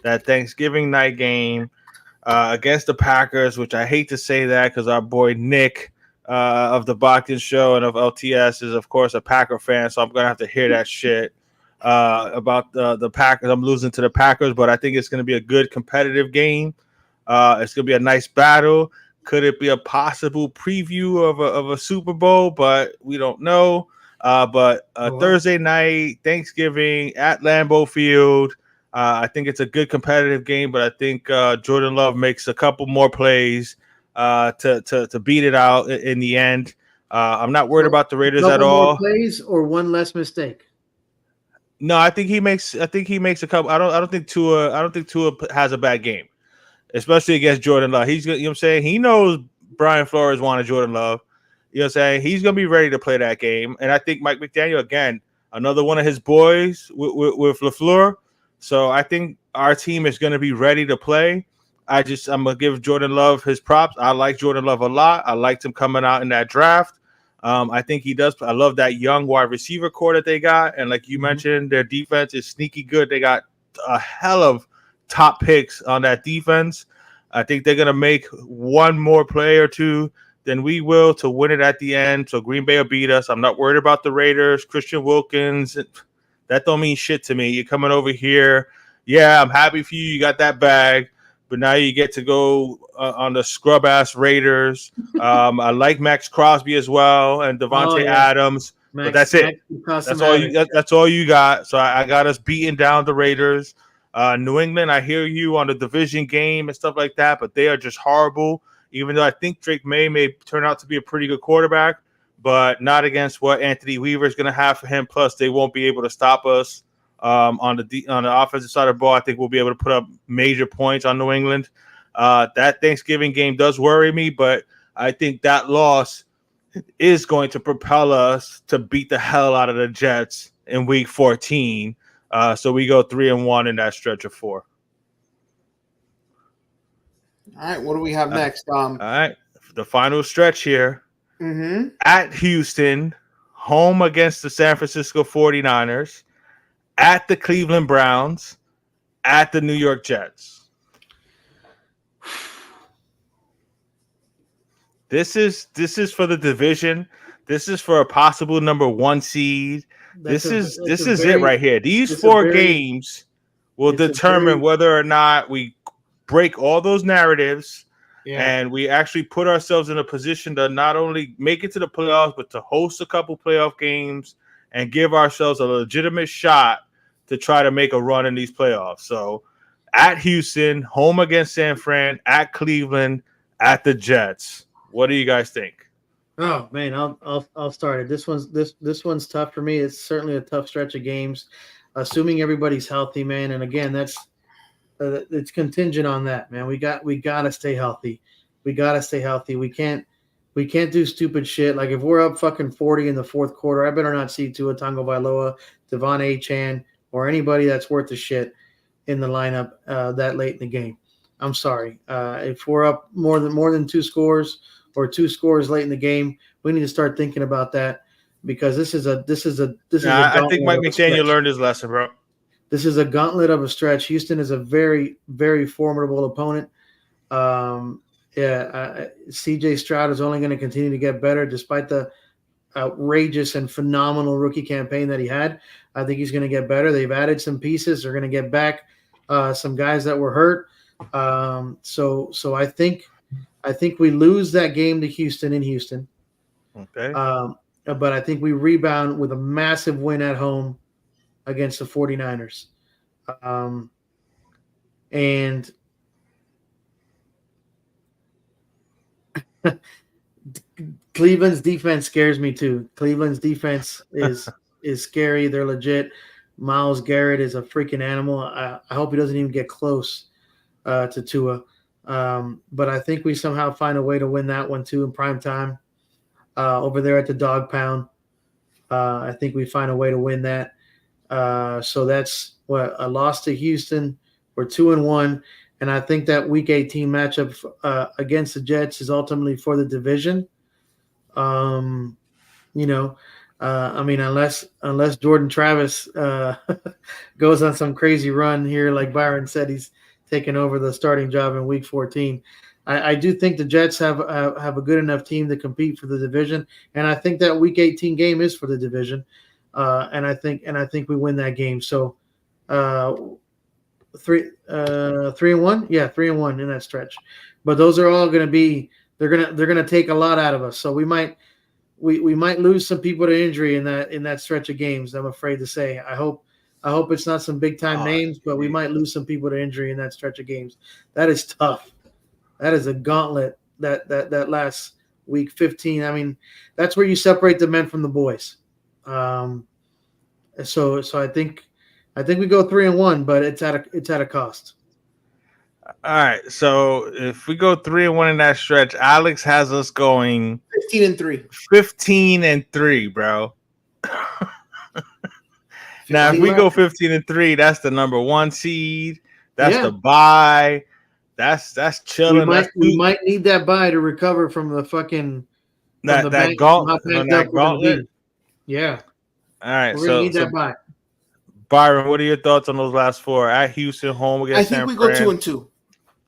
Thanksgiving night game against the Packers, which I hate to say that because our boy Nick of the Bachman Show and of LTS is of course a Packer fan, so I'm gonna have to hear that shit about the Packers. I'm losing to the Packers, but I think it's gonna be a good competitive game. It's gonna be a nice battle. Could it be a possible preview of a Super Bowl? But we don't know. Thursday night, Thanksgiving at Lambeau Field. I think it's a good competitive game, but I think Jordan Love makes a couple more plays to beat it out in the end. I'm not worried about the Raiders at all. More plays or one less mistake? No, I think he makes a couple. I don't think Tua has a bad game, especially against Jordan Love. He's, you know what I'm saying? He knows Brian Flores wanted Jordan Love. You know what I'm saying? He's going to be ready to play that game. And I think Mike McDaniel, again, another one of his boys with LaFleur. So I think our team is going to be ready to play. I'm going to give Jordan Love his props. I like Jordan Love a lot. I liked him coming out in that draft. I think he does. I love that young wide receiver core that they got. And like you mentioned, their defense is sneaky good. They got a hell of top picks on that defense. I think they're going to make one more play or two than we will to win it at the end. So Green Bay will beat us. I'm not worried about the Raiders. Christian Wilkins, that don't mean shit to me. You're coming over here. Yeah, I'm happy for you. You got that bag. But now you get to go on the scrub-ass Raiders. I like Max Crosby as well and Devontae Adams. But that's it. That's all you got. So I got us beating down the Raiders. New England, I hear you on the division game and stuff like that, but they are just horrible. Even though I think Drake may turn out to be a pretty good quarterback, but not against what Anthony Weaver is going to have for him. Plus, they won't be able to stop us on the offensive side of the ball. I think we'll be able to put up major points on New England. That Thanksgiving game does worry me, but I think that loss is going to propel us to beat the hell out of the Jets in Week 14. So we go 3-1 in that stretch of 4. All right, what do we have next? All right, the final stretch here. Mm-hmm. At Houston, home against the San Francisco 49ers, at the Cleveland Browns, at the New York Jets. This is for the division. This is for a possible number 1 seed. This is it right here. These 4 games will determine whether or not we break all those narratives and we actually put ourselves in a position to not only make it to the playoffs, but to host a couple playoff games and give ourselves a legitimate shot to try to make a run in these playoffs. So at Houston, home against San Fran, at Cleveland, at the Jets. What do you guys think? Oh man, I'll start it. This one's tough for me. It's certainly a tough stretch of games, assuming everybody's healthy, man. And again, that's it's contingent on that, man. We got to stay healthy. We got to stay healthy. We can't do stupid shit. Like if we're up fucking 40 in the fourth quarter, I better not see Tua Tagovailoa, Devon Achane, or anybody that's worth a shit in the lineup that late in the game. I'm sorry. If we're up more than 2 scores or 2 scores late in the game, we need to start thinking about that. because this is a I think gauntlet Mike of a McDaniel stretch. learned his lesson, bro. This is a gauntlet of a stretch. Houston is a very, very formidable opponent. CJ Stroud is only going to continue to get better despite the outrageous and phenomenal rookie campaign that he had. I think he's going to get better. They've added some pieces. They're going to get back some guys that were hurt. So I think we lose that game to Houston in Houston. Okay. But I think we rebound with a massive win at home against the 49ers. And Cleveland's defense scares me too. Cleveland's defense is scary. They're legit. Myles Garrett is a freaking animal. I hope he doesn't even get close to Tua. But I think we somehow find a way to win that one too in prime time over there at the Dog Pound. I think we find a way to win that. So that's a loss to Houston. We're 2-1, and I think that Week 18 matchup against the Jets is ultimately for the division. I mean, unless Jordan Travis goes on some crazy run here, like Byron said, he's taking over the starting job in Week 14. I do think the Jets have a good enough team to compete for the division, and I think that Week 18 game is for the division, and I think we win that game. So, 3-1, yeah, 3-1 in that stretch. But those are all going to be they're gonna take a lot out of us. So we might lose some people to injury in that stretch of games. I'm afraid to say. I hope it's not some big time names, but we might lose some people to injury in that stretch of games. That is tough. That is a gauntlet. That last week 15. I mean, that's where you separate the men from the boys. So I think we go 3-1, but it's at a cost. All right. So if we go 3-1 in that stretch, Alex has us going 15-3. 15-3, bro. Now, if we go 15-3, that's the number 1 seed. That's the bye. That's chilling. We might need that bye to recover from the fucking that gauntlet. Yeah. All right. We're gonna need that bye. Byron, what are your thoughts on those last 4? At Houston, home against San Fran? I think we go 2-2.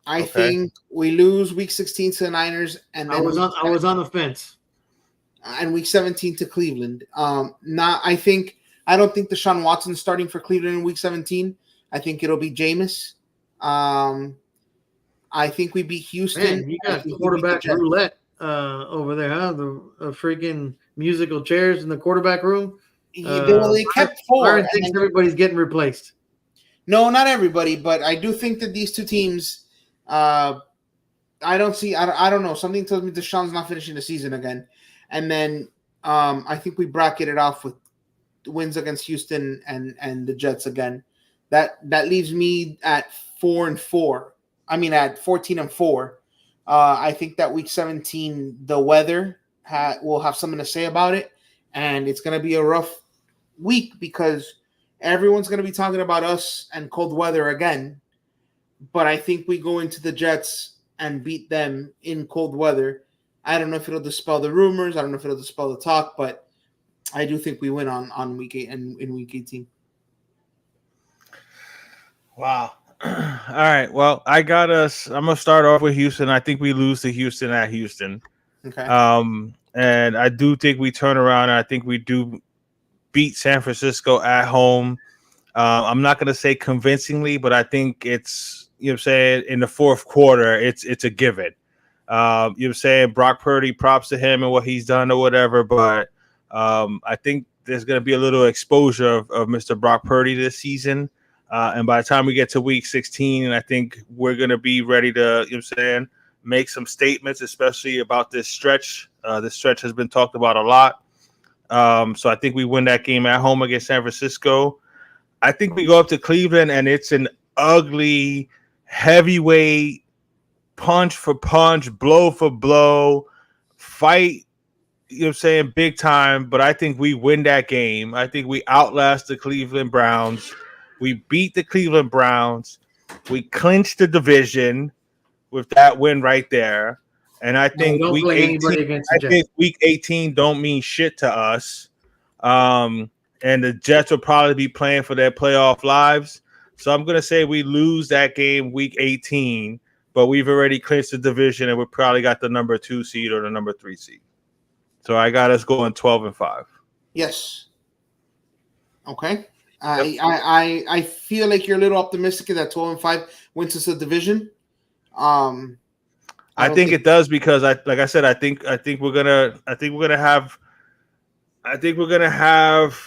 I think we lose Week 16 to the Niners, and then I was on the fence. And Week 17 to Cleveland. I don't think Deshaun Watson's starting for Cleveland in Week 17. I think it'll be Jameis. I think we beat Houston. Man, you got quarterback roulette over there, huh? The freaking musical chairs in the quarterback room. They kept 4. Byron thinks everybody's getting replaced. No, not everybody, but I do think that these two teams. I don't know. Something tells me Deshaun's not finishing the season again, and then I think we bracket it off with wins against Houston and the Jets again. That leaves me at 4-4. I mean, at 14-4. I think that Week 17, the weather will have something to say about it, and it's going to be a rough week because everyone's going to be talking about us and cold weather again. But I think we go into the Jets and beat them in cold weather. I don't know if it'll dispel the rumors. I don't know if it'll dispel the talk, but I do think we win on Week 8 and in Week 18. Wow. All right. Well, I got us. I'm gonna start off with Houston. I think we lose to Houston at Houston. Okay. And I do think we turn around. And I think we do beat San Francisco at home. I'm not gonna say convincingly, but I think it's what I'm saying in the fourth quarter. It's a given. What I'm saying, Brock Purdy, props to him and what he's done or whatever. But I think there's gonna be a little exposure of Mr. Brock Purdy this season. And by the time we get to Week 16, I think we're going to be ready to, make some statements, especially about this stretch. This stretch has been talked about a lot. So I think we win that game at home against San Francisco. I think we go up to Cleveland, and it's an ugly, heavyweight, punch for punch, blow for blow, fight, big time. But I think we win that game. I think we outlast the Cleveland Browns. We beat the Cleveland Browns. We clinched the division with that win right there. And I think Week 18 don't mean shit to us. And the Jets will probably be playing for their playoff lives. So I'm going to say we lose that game week 18, but we've already clinched the division and we probably got the number 2 seed or the number 3 seed. So I got us going 12-5. Yes. Okay. Yep. I feel like you're a little optimistic that 12-5 wins us the division. I think it does because I think we're gonna have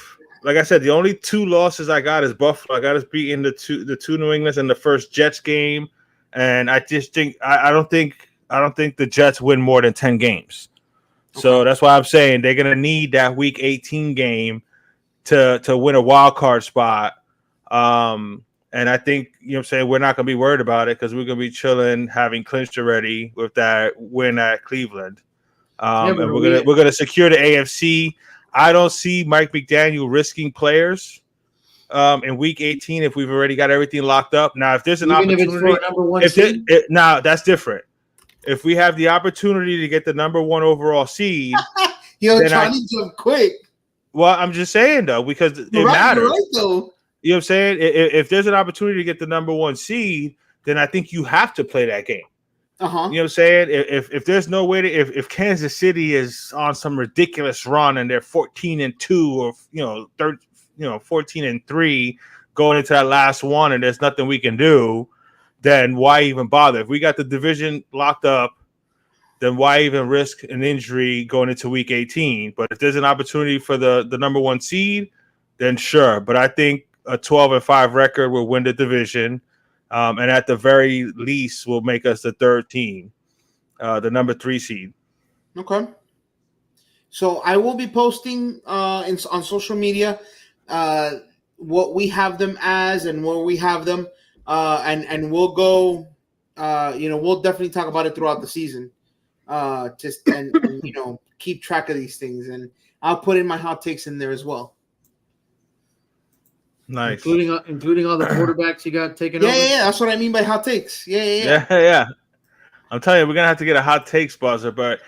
like I said, the only 2 losses I got is Buffalo. I got us beating the two New Englands in the first Jets game, and I just think I don't think the Jets win more than 10 games. So that's why I'm saying they're gonna need that week 18 game to win a wild card spot. And I think, what I'm saying, we're not going to be worried about it because we're going to be chilling, having clinched already with that win at Cleveland. And we're going to secure the AFC. I don't see Mike McDaniel risking players in week 18 if we've already got everything locked up. Now, if there's an opportunity, now that's different. If we have the opportunity to get the number 1 overall seed, trying to jump quick. Well, I'm just saying though, because it matters. You're right, though. You know what I'm saying? If there's an opportunity to get the number 1 seed, then I think you have to play that game. You know what I'm saying? If there's no way to, if Kansas City is on some ridiculous run and they're 14-2 or 14-3 going into that last one and there's nothing we can do, then why even bother? If we got the division locked up, then why even risk an injury going into week 18? But if there's an opportunity for the number 1 seed, then sure. But I think a 12-5 record will win the division, and at the very least will make us the 3rd team, the number 3 seed. Okay. So I will be posting on social media what we have them as and where we have them, and we'll go. We'll definitely talk about it throughout the season. Just and keep track of these things, and I'll put in my hot takes in there as well. Nice, including all the quarterbacks you got taken over. Yeah, that's what I mean by hot takes. Yeah. I'm telling you, we're gonna have to get a hot takes buzzer, but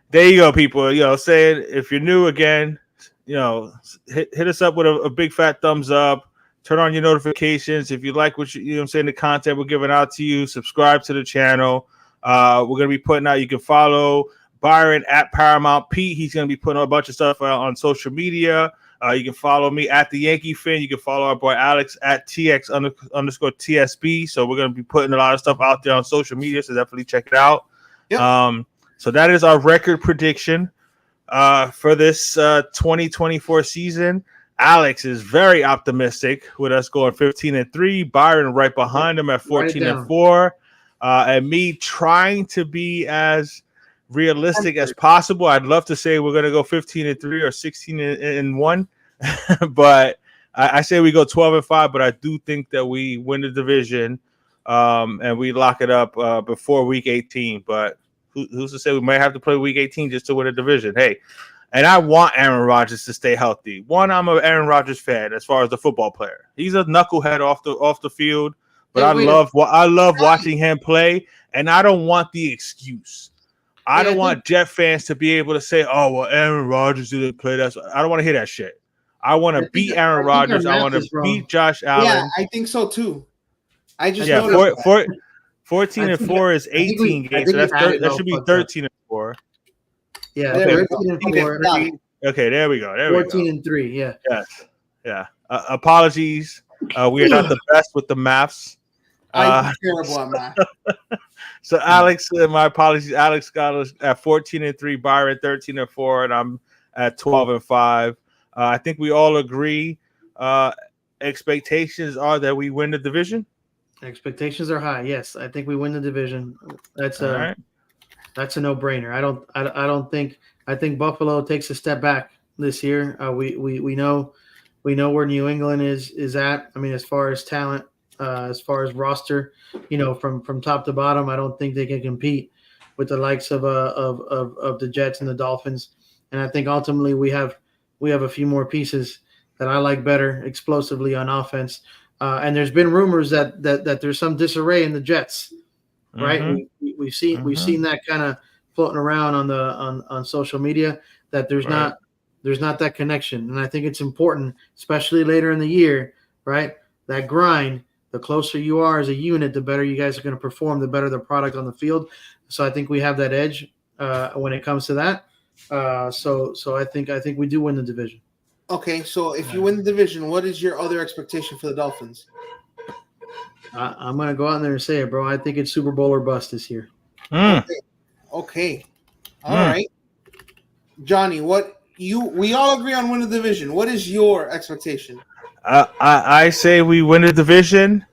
there you go, people. Saying if you're new again, hit us up with a big fat thumbs up. Turn on your notifications if you like what the content we're giving out to you. Subscribe to the channel. We're gonna be putting out. You can follow Byron at Paramount Pete. He's gonna be putting a bunch of stuff out on social media. You can follow me at the Yankee Fan. You can follow our boy Alex at TX_TSB. So we're going to be putting a lot of stuff out there on social media. So definitely check it out. Yep. So that is our record prediction for this 2024 season. Alex is very optimistic with us going 15-3. Byron right behind him at 14-4. And me trying to be as realistic as possible. I'd love to say we're going to go 15-3 or 16-1. But I say we go 12-5, but I do think that we win the division and we lock it up before week 18. But who's to say we might have to play week 18 just to win a division? Hey, and I want Aaron Rodgers to stay healthy. I'm an Aaron Rodgers fan as far as the football player. He's a knucklehead off the field, but I love watching him play, and I don't want the excuse. I don't want Jet fans to be able to say, "Oh, well, Aaron Rodgers didn't play that." I don't want to hear that shit. I want to beat Aaron Rodgers. I want to beat Josh Allen. Yeah, I think so too. I just 14-4 is 18 games. So that should be 13-4. Yeah, okay. 13-4. Okay, there we go. 14-3. Yeah. Yes. Yeah. Apologies. We are not the best with the maths. I'm terrible at math. So Alex, my apologies. Alex got us at 14-3, Byron 13-4, and I'm at 12-5. I think we all agree. Expectations are that we win the division. Expectations are high. Yes, I think we win the division. That's a no-brainer. I think Buffalo takes a step back this year. We know where New England is at. I mean, as far as talent, as far as roster, from top to bottom, I don't think they can compete with the likes of the Jets and the Dolphins. And I think ultimately we have a few more pieces that I like better explosively on offense. And there's been rumors that there's some disarray in the Jets, right? Mm-hmm. We've seen that kind of floating around on social media, that there's there's not that connection. And I think it's important, especially later in the year, right? That grind, the closer you are as a unit, the better you guys are going to perform, the better the product on the field. So I think we have that edge when it comes to that. So I think we do win the division. Okay, so if you win the division, what is your other expectation for the Dolphins? I'm going to go out there and say it, bro. I think it's Super Bowl or bust this year. Okay. All right. Johnny, we all agree on win the division. What is your expectation? I say we win the division.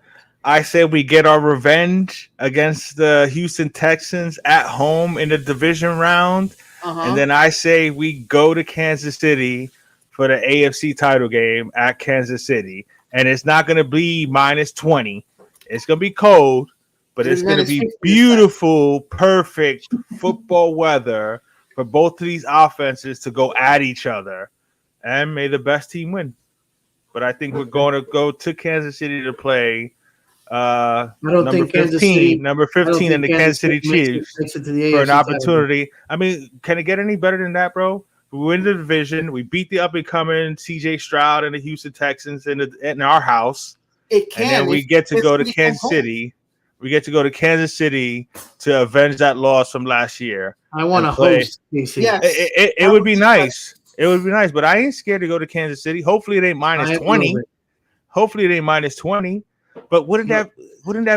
I say we get our revenge against the Houston Texans at home in the division round. And then I say we go to Kansas City for the AFC title game at Kansas City. And it's not going to be minus 20. It's going to be cold, but it's going to be beautiful, perfect football weather for both of these offenses to go at each other. And may the best team win. But I think we're going to go to Kansas City to play number 15 and the Kansas City Chiefs for an opportunity. I mean, can it get any better than that, bro? We win the division. We beat the up-and-coming C.J. Stroud and the Houston Texans in our house. It can. And then we get to go to Kansas City. We get to go to Kansas City to avenge that loss from last year. I want to host KC. Yes. It would be nice. It would be nice, but I ain't scared to go to Kansas City. Hopefully it ain't minus 20. Hopefully it ain't minus 20. But wouldn't that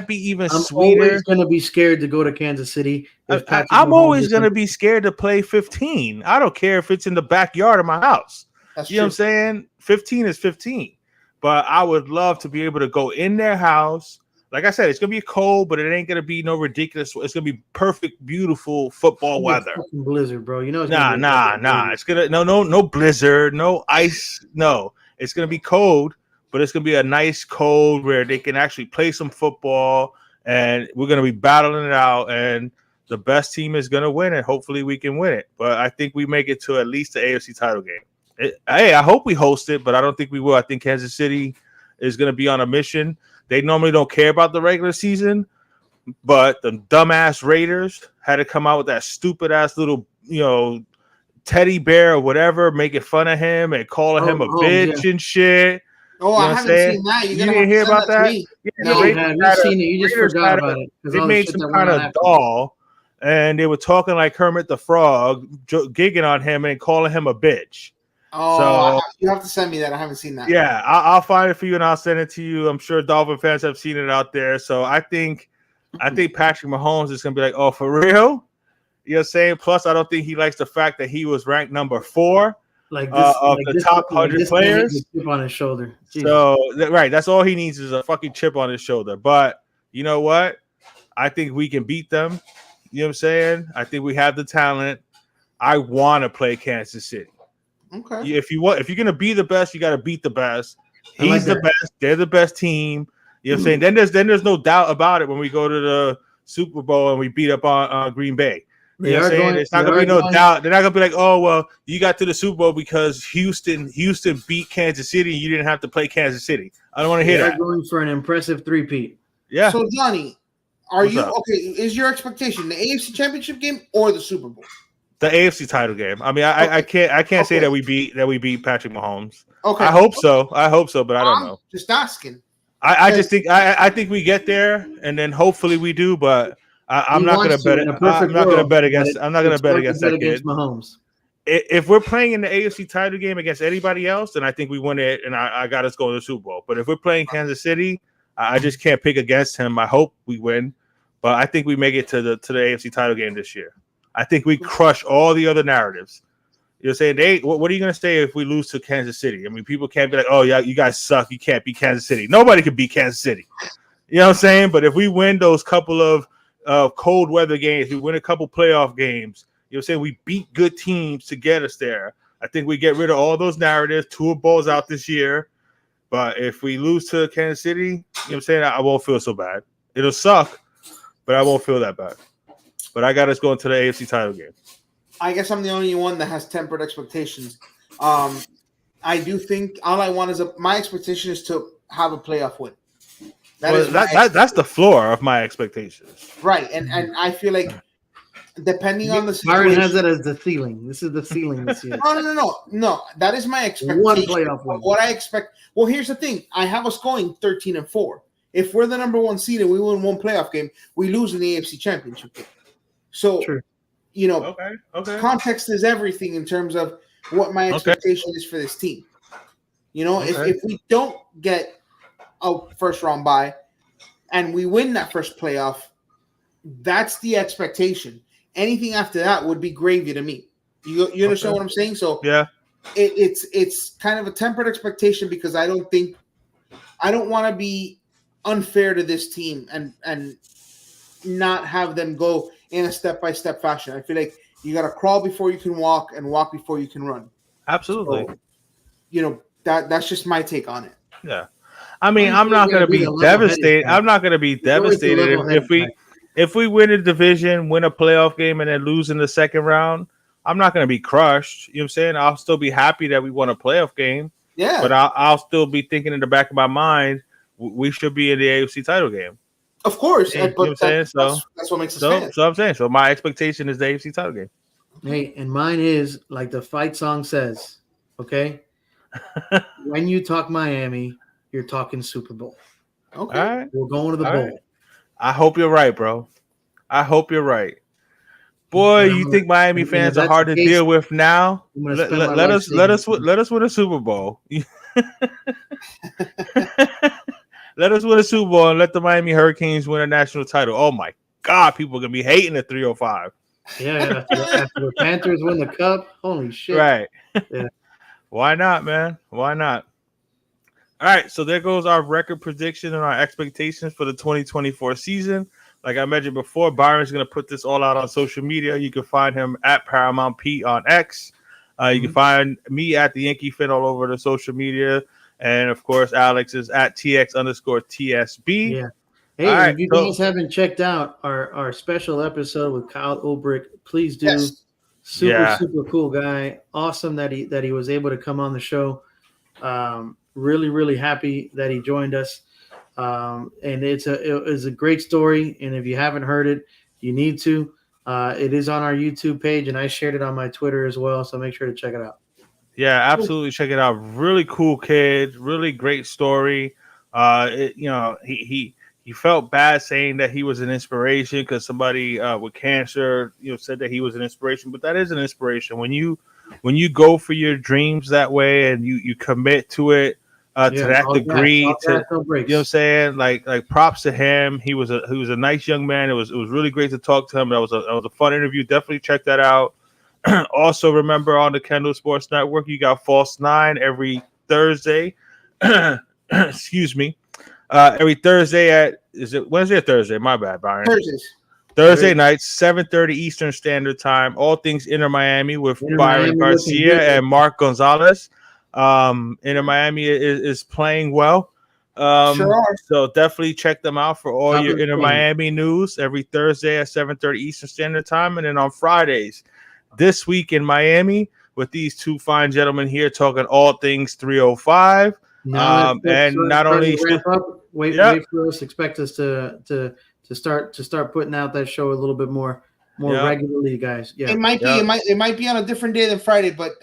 be even sweeter? I'm always going to be scared to go to Kansas City. I'm always going to be scared to play 15. I don't care if it's in the backyard of my house. You know what I'm saying? 15 is 15. But I would love to be able to go in their house. Like I said, it's going to be cold, but it ain't going to be no ridiculous. It's going to be perfect, beautiful football weather. Blizzard, bro. You know it's Nah. It's going to no blizzard, no ice. No. It's going to be cold, but it's going to be a nice cold where they can actually play some football, and we're going to be battling it out, and the best team is going to win it. Hopefully we can win it. But I think we make it to at least the AFC title game. I hope we host it, but I don't think we will. I think Kansas City is going to be on a mission. They normally don't care about the regular season, but the dumbass Raiders had to come out with that stupid-ass little, teddy bear or whatever, making fun of him and calling him a bitch and shit. Oh, I haven't seen that. You didn't hear about that? No, we've seen it. You just forgot about it. They made some kind of doll, and they were talking like Kermit the Frog, gigging on him and calling him a bitch. Oh, so, you have to send me that. I haven't seen that. Yeah, I'll find it for you and I'll send it to you. I'm sure Dolphin fans have seen it out there. So I think Patrick Mahomes is gonna be like, oh, for real? You know what I'm saying? Plus, I don't think he likes the fact that he was ranked number 4 of the top 100 players. Chip on his shoulder. Jesus. So right, that's all he needs is a fucking chip on his shoulder. But you know what? I think we can beat them. You know what I'm saying? I think we have the talent. I want to play Kansas City. Okay. If you're gonna be the best, you got to beat the best. He's the best. They're the best team. You know what I'm saying? Then there's no doubt about it when we go to the Super Bowl and we beat up on Green Bay. You know what I'm saying? It's not gonna be no doubt. They're not gonna be like, oh well, you got to the Super Bowl because Houston beat Kansas City. And you didn't have to play Kansas City. I don't want to hear that. They're going for an impressive 3-peat. Yeah. So Johnny, okay? Is your expectation the AFC Championship game or the Super Bowl? The AFC title game. I mean, I can't say that we beat Patrick Mahomes. Okay. I hope so, but I don't know. Just asking. I just think I think we get there, and then hopefully we do. But I'm not going to bet it. I'm not going to bet against. I'm not going to bet against that kid. Mahomes. If we're playing in the AFC title game against anybody else, then I think we win it, and I got us going to the Super Bowl. But if we're playing Kansas City, I just can't pick against him. I hope we win, but I think we make it to the AFC title game this year. I think we crush all the other narratives. You're saying, hey, what are you going to say if we lose to Kansas City? I mean, people can't be like, oh, yeah, you guys suck. You can't beat Kansas City. Nobody can beat Kansas City. You know what I'm saying? But if we win those couple of cold weather games, we win a couple playoff games, you know what I'm saying? We beat good teams to get us there. I think we get rid of all those narratives. Tua balls out this year. But if we lose to Kansas City, you know what I'm saying? I won't feel so bad. It'll suck, but I won't feel that bad. But I got us going to the AFC title game. I guess I'm the only one that has tempered expectations. I do think all I want is my expectation is to have a playoff win. That's the floor of my expectations. Right, and I feel like depending on the Byron has situation. that as the ceiling. This is the ceiling this year. No. That is my expectation. One playoff win. What I expect. Well, here's the thing. I have us going 13-4. If we're the number 1 seed and we win one playoff game, we lose in the AFC Championship game. So, True. Okay. Context is everything in terms of what my expectation is for this team. If we don't get a first round bye and we win that first playoff, that's the expectation. Anything after that would be gravy to me. You understand what I'm saying? So yeah, it's kind of a tempered expectation because I don't want to be unfair to this team and not have them go in a step-by-step fashion. I feel like you got to crawl before you can walk and walk before you can run. Absolutely. So, that's just my take on it. Yeah. I mean, I'm not going to be devastated. I'm not going to be devastated if we win a division, win a playoff game, and then lose in the second round. I'm not going to be crushed. You know what I'm saying? I'll still be happy that we won a playoff game. Yeah. But I'll still be thinking in the back of my mind, we should be in the AFC title game. Of course. You know what I'm saying? That's what makes us fans. So I'm saying. So my expectation is the AFC title game. Hey, and mine is like the fight song says, okay? When you talk Miami, you're talking Super Bowl. Okay. All right. We're going to the bowl. Right. I hope you're right, bro. I hope you're right. Boy, you think Miami fans are hard to deal with now? Let us win a Super Bowl. Let us win a Super Bowl and let the Miami Hurricanes win a national title. Oh my God, people are gonna be hating at 305. Yeah, after the Panthers win the cup, holy shit! Right? Yeah. Why not, man? Why not? All right, so there goes our record prediction and our expectations for the 2024 season. Like I mentioned before, Byron's going to put this all out on social media. You can find him at Paramount P on X. You can find me at the Yankee Fin all over the social media. And, of course, Alex is at TX_TSB. Yeah. Hey, if you guys haven't checked out our special episode with Kyle Ulbrich, please do. Yes. Super cool guy. Awesome that he was able to come on the show. Really, really happy that he joined us. And it was a great story. And if you haven't heard it, you need to. It is on our YouTube page, and I shared it on my Twitter as well. So make sure to check it out. Yeah, absolutely. Check it out. Really cool kid. Really great story. He felt bad saying that he was an inspiration because somebody with cancer, said that he was an inspiration. But that is an inspiration when you go for your dreams that way and you commit to it. To that degree, you know what I'm saying? Like props to him. He was a nice young man. It was really great to talk to him. That was a fun interview. Definitely check that out. Also, remember on the Kendall Sports Network, you got False 9 every Thursday. Excuse me. Every Thursday is it Wednesday or Thursday? My bad, Byron. Thursday nights, 7:30 Eastern Standard Time. All things Inter Miami with Byron Garcia and Mark Gonzalez. Inter Miami is playing well. Sure are. So definitely check them out for all your Inter Miami news every Thursday at 7:30 Eastern Standard Time. And then on Fridays, this week in Miami with these two fine gentlemen here talking all things 305. And not only wait for us, expect us to start putting out that show a little bit more regularly, guys. Yeah, it might be on a different day than Friday, but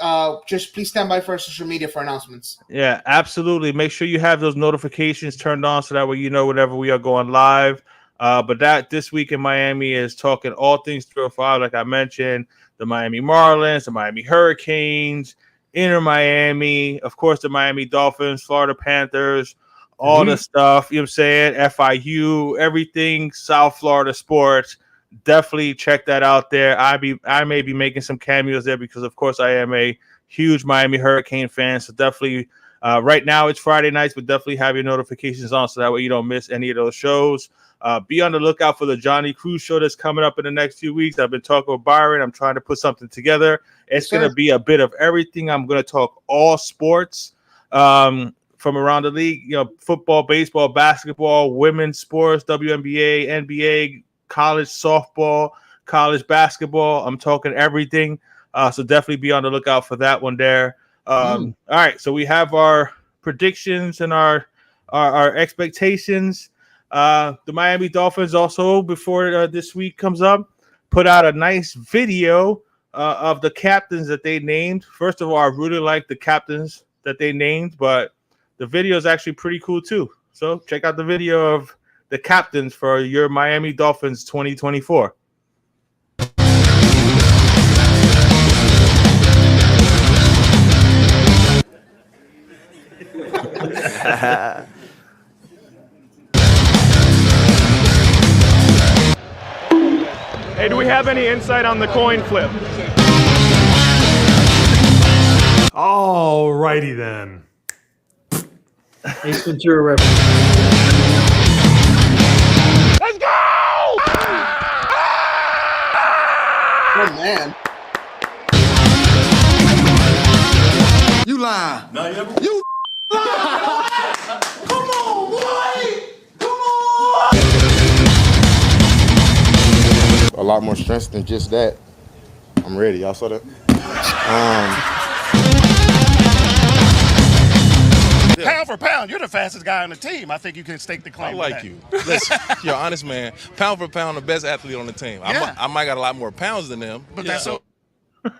just please stand by for our social media for announcements. Yeah, absolutely. Make sure you have those notifications turned on so that way you know whenever we are going live. But that this week in Miami is talking all things 305, like I mentioned, the Miami Marlins, the Miami Hurricanes, Inter Miami, of course, the Miami Dolphins, Florida Panthers, all the stuff, you know what I'm saying? FIU, everything, South Florida sports. Definitely check that out there. I may be making some cameos there because, of course, I am a huge Miami Hurricane fan. So definitely, right now it's Friday nights, but definitely have your notifications on so that way you don't miss any of those shows. Be on the lookout for the Johnny Cruz show that's coming up in the next few weeks. I've been talking with Byron. I'm trying to put something together. It's going to be a bit of everything. I'm going to talk all sports from around the league, football, baseball, basketball, women's sports, WNBA, NBA, college softball, college basketball. I'm talking everything. So definitely be on the lookout for that one there. All right. So we have our predictions and our expectations. The Miami Dolphins also, before this week comes up, put out a nice video of the captains that they named. First of all, I really like the captains that they named, but the video is actually pretty cool too. So check out the video of the captains for your Miami Dolphins 2024. Hey, do we have any insight on the coin flip? Alrighty then. Ace Ventura reference. Let's go! Oh man. You lying. No, you never. You lying. Come on, boy. Come on. A lot more strength than just that. I'm ready. Y'all saw that? Pound for pound, you're the fastest guy on the team. I think you can stake the claim. I like you. Listen, you're an honest man. Pound for pound, the best athlete on the team. Yeah. I might got a lot more pounds than them. But that's so. I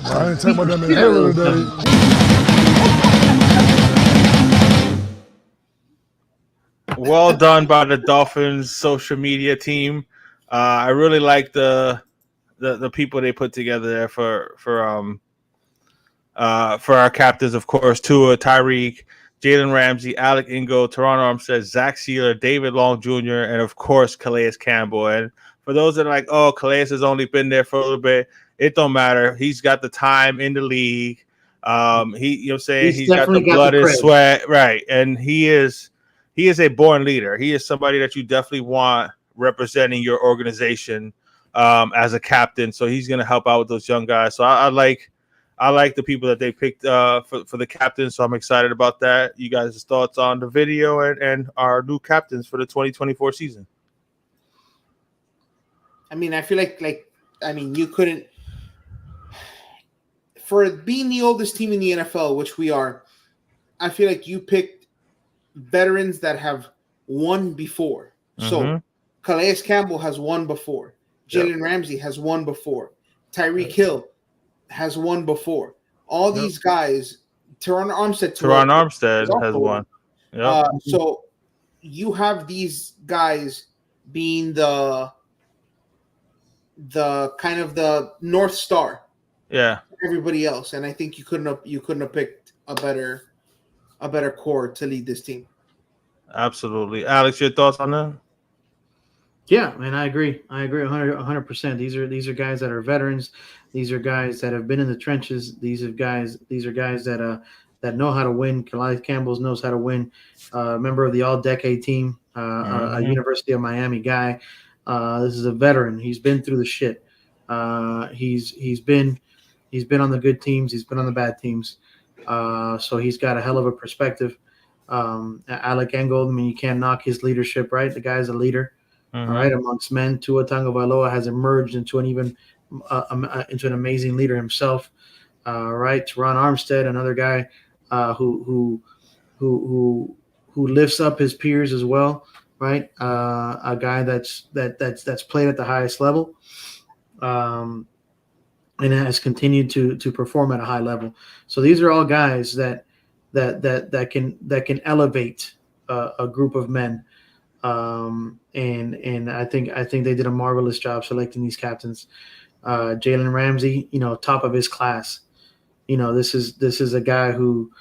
didn't take my damn inhaler today. Well done by the Dolphins social media team. I really like the people they put together there for our captains, of course, Tua, Tyreek, Jalen Ramsey, Alec Ingo, Teron Armstead, Zach Sealer, David Long Jr., and of course Calais Campbell. And for those that are like, oh, Calais has only been there for a little bit, it don't matter. He's got the time in the league. You know what I'm saying? He's got the blood and sweat, right? And he is a born leader. He is somebody that you definitely want representing your organization as a captain. So he's going to help out with those young guys. So I like the people that they picked for the captains. So I'm excited about that. You guys' thoughts on the video and our new captains for the 2024 season? I mean, I feel like you couldn't, for being the oldest team in the NFL, which we are, I feel like you picked veterans that have won before. Mm-hmm. So Calais Campbell has won before. Jalen Ramsey has won before. Tyreek Hill has won before. All these guys, Teron Armstead has won. Yep. So you have these guys being the kind of the North Star. Yeah. Everybody else, and I think you couldn't have picked a better core to lead this team. Absolutely. Alex, your thoughts on that? Yeah, man, I agree 100%. These are guys that are veterans. These are guys that have been in the trenches. These are guys that know how to win. Calais Campbell knows how to win. Member of the all-decade team, a University of Miami guy. This is a veteran. He's been through the shit. He's been on the good teams. He's been on the bad teams. So he's got a hell of a perspective. Alec Ingold, I mean, you can't knock his leadership, right? The guy's a leader. All right, amongst men. Tua Tagovailoa has emerged into an amazing leader himself. Right, Teron Armstead, another guy who lifts up his peers as well. Right, a guy that's played at the highest level, and has continued to perform at a high level. So these are all guys that can elevate a group of men. And I think they did a marvelous job selecting these captains. Jalen Ramsey, top of his class. This is a guy who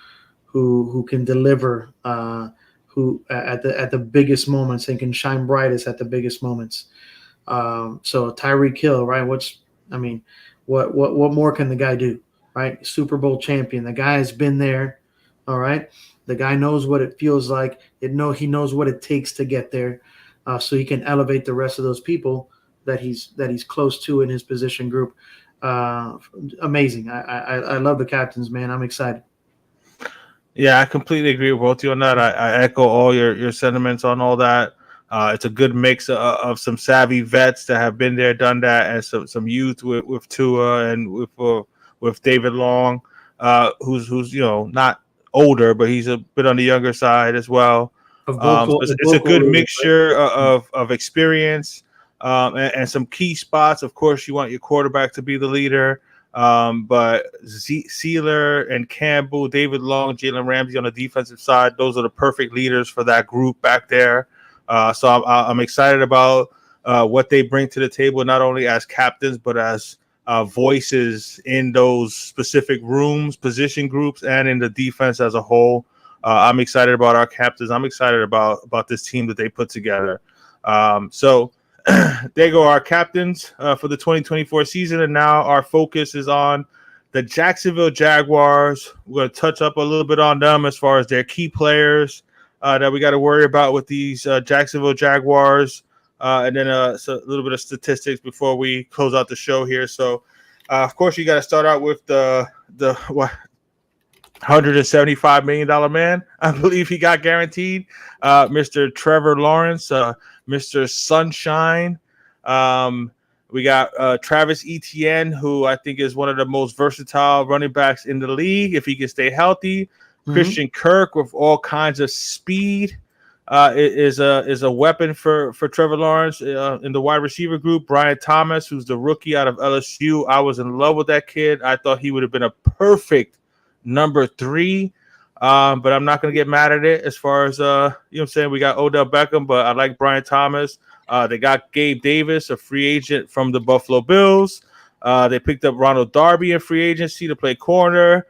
can deliver, who at the biggest moments and can shine brightest at the biggest moments. So Tyreek Hill, right? What more can the guy do, right? Super Bowl champion. The guy has been there, all right? The guy knows what it feels like. He knows what it takes to get there, so he can elevate the rest of those people that he's close to in his position group. Amazing. I love the captains, man. I'm excited. Yeah, I completely agree with both of you on that. I echo all your sentiments on all that. It's a good mix of some savvy vets that have been there, done that, and some youth with Tua and with David Long, who's not older, but he's a bit on the younger side as well. It's a good mixture of experience and some key spots. Of course, you want your quarterback to be the leader, but Sealer and Campbell, David Long, Jalen Ramsey on the defensive side, those are the perfect leaders for that group back there. So I'm excited about what they bring to the table, not only as captains, but as voices in those specific rooms, position groups, and in the defense as a whole. I'm excited about our captains. I'm excited about this team that they put together. So there go our captains for the 2024 season. And now our focus is on the Jacksonville Jaguars. We're going to touch up a little bit on them as far as their key players that we got to worry about with these Jacksonville Jaguars. And then so a little bit of statistics before we close out the show here. So, of course, you got to start out with the $175 million man, I believe he got guaranteed. Mr. Trevor Lawrence, Mr. Sunshine. We got Travis Etienne, who I think is one of the most versatile running backs in the league if he can stay healthy. Mm-hmm. Christian Kirk with all kinds of speed is a weapon for Trevor Lawrence in the wide receiver group. Brian Thomas, who's the rookie out of LSU. I was in love with that kid. I thought he would have been a perfect number 3, but I'm not going to get mad at it as far as, you know what I'm saying? We got Odell Beckham, but I like Brian Thomas. They got Gabe Davis, a free agent from the Buffalo Bills. They picked up Ronald Darby in free agency to play corner.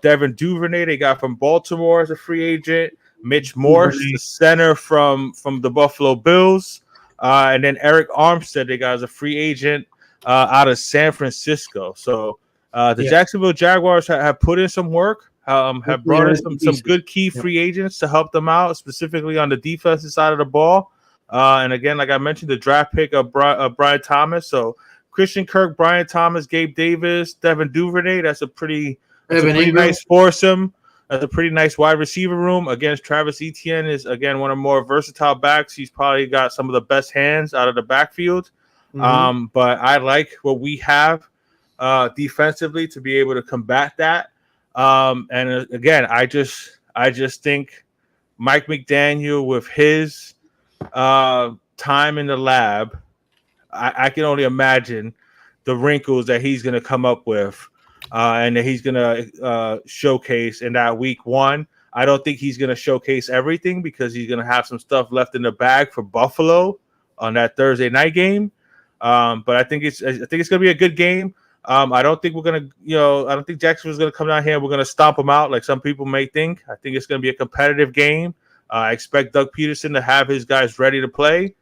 Devin Duvernay, they got from Baltimore as a free agent. Mitch Morse, the center from the Buffalo Bills. And then Eric Armstead, they got as a free agent out of San Francisco. So, the Jacksonville Jaguars have put in some work, have brought in some good key free agents to help them out, specifically on the defensive side of the ball. And again, like I mentioned, the draft pick of Brian Thomas. So Christian Kirk, Brian Thomas, Gabe Davis, Devin Duvernay. That's a pretty nice foursome. That's a pretty nice wide receiver room. Against Travis Etienne is, again, one of the more versatile backs. He's probably got some of the best hands out of the backfield. Mm-hmm. But I like what we have defensively to be able to combat that. And again, I just think Mike McDaniel with his time in the lab, I can only imagine the wrinkles that he's going to come up with and that he's going to showcase in that week 1. I don't think he's going to showcase everything because he's going to have some stuff left in the bag for Buffalo on that Thursday night game. But I think it's going to be a good game. I don't think we're going to, I don't think Jacksonville's going to come down here and we're going to stomp them out like some people may think. I think it's going to be a competitive game. I expect Doug Peterson to have his guys ready to play.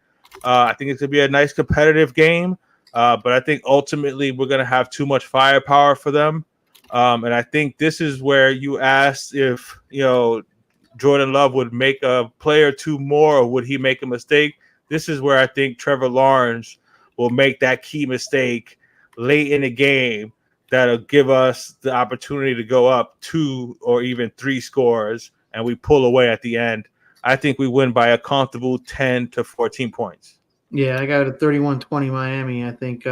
I think it's going to be a nice competitive game. But I think ultimately we're going to have too much firepower for them. And I think this is where you asked if, Jordan Love would make a play or two more or would he make a mistake? This is where I think Trevor Lawrence will make that key mistake late in the game that'll give us the opportunity to go up 2 or even 3 scores and we pull away at the end. I think we win by a comfortable 10 to 14 points. Yeah, I got a 31-20 Miami. I think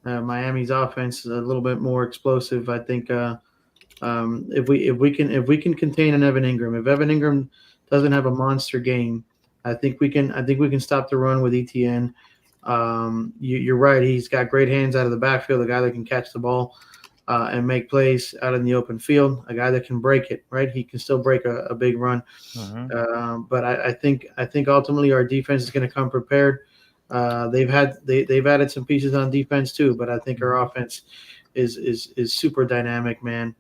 Miami's offense is a little bit more explosive. I think if we can contain an Evan Ingram, if Evan Ingram doesn't have a monster game, I think we can stop the run with ETN. You're right. He's got great hands out of the backfield, a guy that can catch the ball and make plays out in the open field, a guy that can break it, right? He can still break a big run. Uh-huh. But I think ultimately our defense is going to come prepared. They've added some pieces on defense too, but I think our offense is super dynamic, man.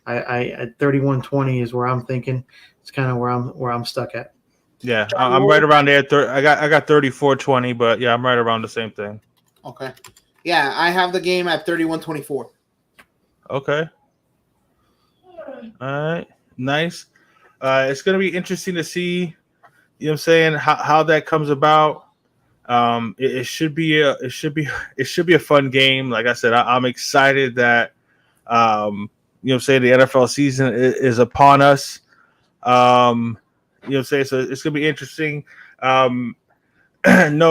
I 31-20 is where I'm thinking. It's kind of where I'm stuck at. Yeah, I'm right around there. I got 34-20, but yeah, I'm right around the same thing. Okay. Yeah, I have the game at 31-24. Okay. All right. Nice. It's going to be interesting to see, what I'm saying, how that comes about. It should be a fun game. Like I said, I'm excited that the NFL season is upon us. So it's going to be interesting. No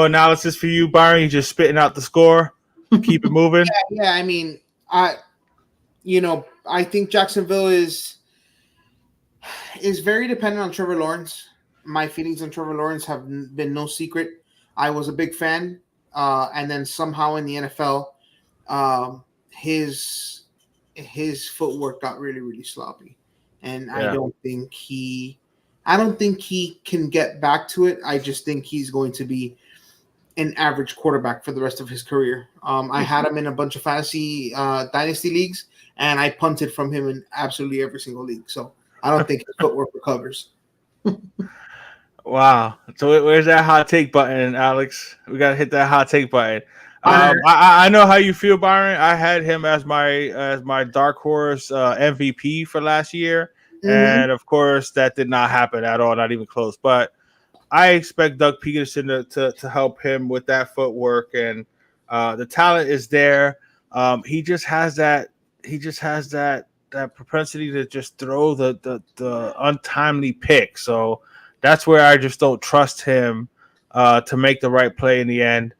analysis for you, Byron. You just spitting out the score. Keep it moving. Yeah. I mean, I think Jacksonville is very dependent on Trevor Lawrence. my feelings on Trevor Lawrence have been no secret. I was a big fan, and then somehow in the NFL, his footwork got really, really sloppy, and I don't think he can get back to it. I just think he's going to be an average quarterback for the rest of his career. I had him in a bunch of fantasy dynasty leagues, and I punted from him in absolutely every single league. So I don't think his footwork recovers. Wow. So where's that hot take button, Alex? We gotta hit that hot take button. I know how you feel, Byron. I had him as my dark horse MVP for last year, and of course that did not happen at all, not even close. But I expect Doug Peterson to help him with that footwork, and the talent is there. He just has that propensity to just throw the untimely pick. So that's where I just don't trust him to make the right play in the end.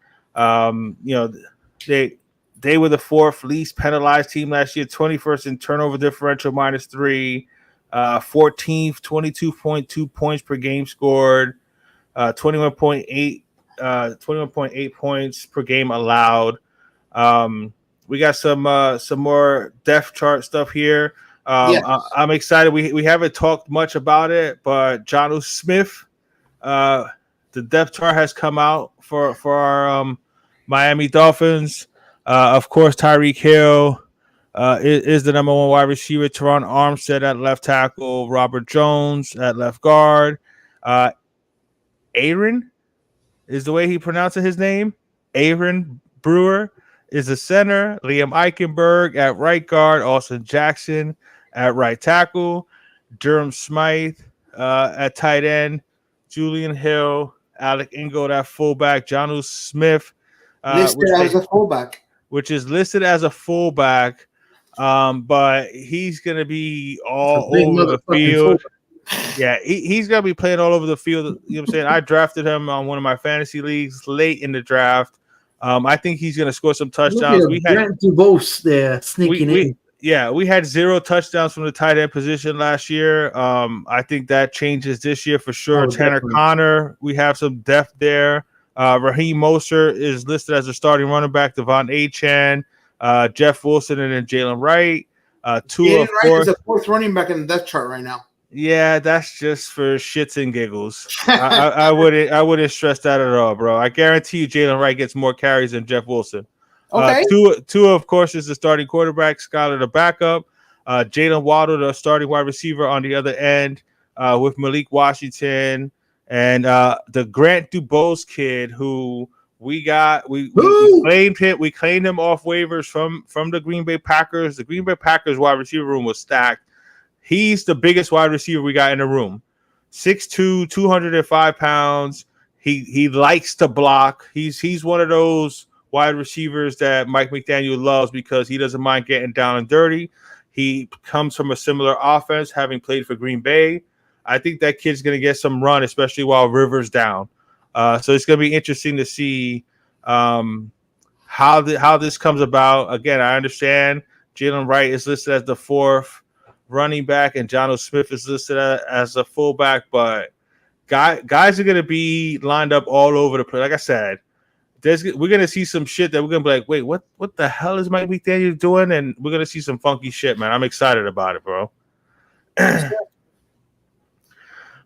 They were the fourth least penalized team last year, 21st in turnover differential -3, 14th, 22.2 points per game scored, 21.8 points per game allowed. We got some more depth chart stuff here. I'm excited. We haven't talked much about it, but Jonnu Smith, the depth chart has come out for our Miami Dolphins. Of course, Tyreek Hill is the number one wide receiver. Teron Armstead at left tackle. Robert Jones at left guard. Aaron is the way he pronounces his name. Aaron Brewer is the center. Liam Eichenberg at right guard. Austin Jackson at right tackle. Durham Smythe at tight end. Julian Hill, Alec Ingold at fullback. Jonnu Smith listed as a fullback, which is listed as a fullback, but he's going to be all over the field. Yeah, he's going to be playing all over the field. You know what I'm saying? I drafted him on one of my fantasy leagues late in the draft. I think he's going to score some touchdowns. We had Dubose there sneaking in. Yeah, we had 0 touchdowns from the tight end position last year. I think that changes this year for sure. Tanner Connor, we have some depth there. Raheem Mostert is listed as a starting running back. Devon Achane, Jeff Wilson, and then Jalen Wright. Tua, of course, is the fourth running back in the depth chart right now. Yeah, that's just for shits and giggles. I wouldn't stress that at all, bro. I guarantee you Jalen Wright gets more carries than Jeff Wilson. Okay. Tua, of course, is the starting quarterback. Skyler, the backup. Jalen Waddle, the starting wide receiver on the other end, with Malik Washington and the Grant Dubose kid who we claimed him. We claimed him off waivers from the Green Bay Packers. The Green Bay Packers wide receiver room was stacked. He's the biggest wide receiver we got in the room. 6'2", 205 pounds. He likes to block. He's one of those wide receivers that Mike McDaniel loves because he doesn't mind getting down and dirty. He comes from a similar offense, having played for Green Bay. I think that kid's going to get some run, especially while Rivers down. So it's going to be interesting to see how this comes about. Again, I understand Jalen Wright is listed as the fourth running back, and Jonnu Smith is listed as a fullback, but guys are going to be lined up all over the place. Like I said, we're going to see some shit that we're going to be like, wait, what the hell is Mike McDaniel doing? And we're going to see some funky shit, man. I'm excited about it, bro.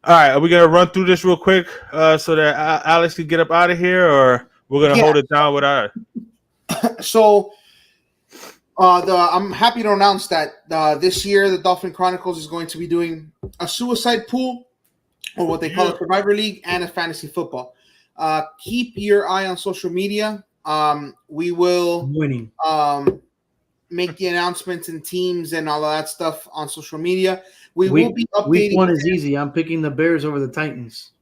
All right, are we going to run through this real quick so that Alex can get up out of here, or we're going to hold it down without it? So I'm happy to announce that this year the Dolphin Chronicles is going to be doing a suicide pool, or what they call a Survivor League, and a fantasy football. Keep your eye on social media. We will make the announcements and teams and all of that stuff on social media. We will be updating. Week 1 is easy. I'm picking the Bears over the Titans.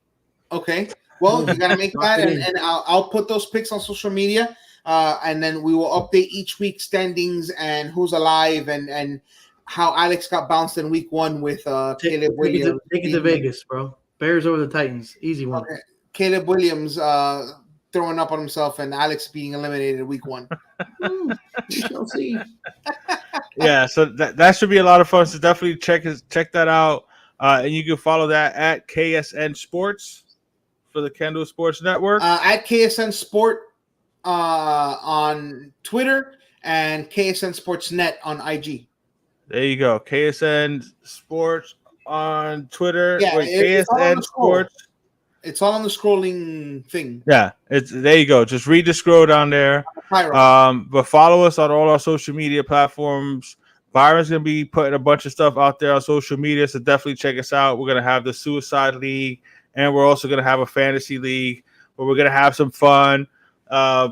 Okay. Well, you got to make that, and I'll put those picks on social media. And then we will update each week standings and who's alive and how Alex got bounced in week 1 with Caleb Williams. Take it to Vegas, bro. Bears over the Titans. Easy one. Okay. Caleb Williams throwing up on himself and Alex being eliminated in week 1. Shall see. Yeah, so that should be a lot of fun. So definitely check that out. And you can follow that at KSN Sports for the Kendall Sports Network. At KSN Sport on Twitter and KSN Sports Net on IG. There you go. KSN Sports on Twitter. Yeah, KSN Sports. It's all on the scrolling thing. Yeah, it's there you go. Just read the scroll down there. But follow us on all our social media platforms. Byron's gonna be putting a bunch of stuff out there on social media, so definitely check us out. We're gonna have the Suicide League, and we're also gonna have a fantasy league where we're gonna have some fun,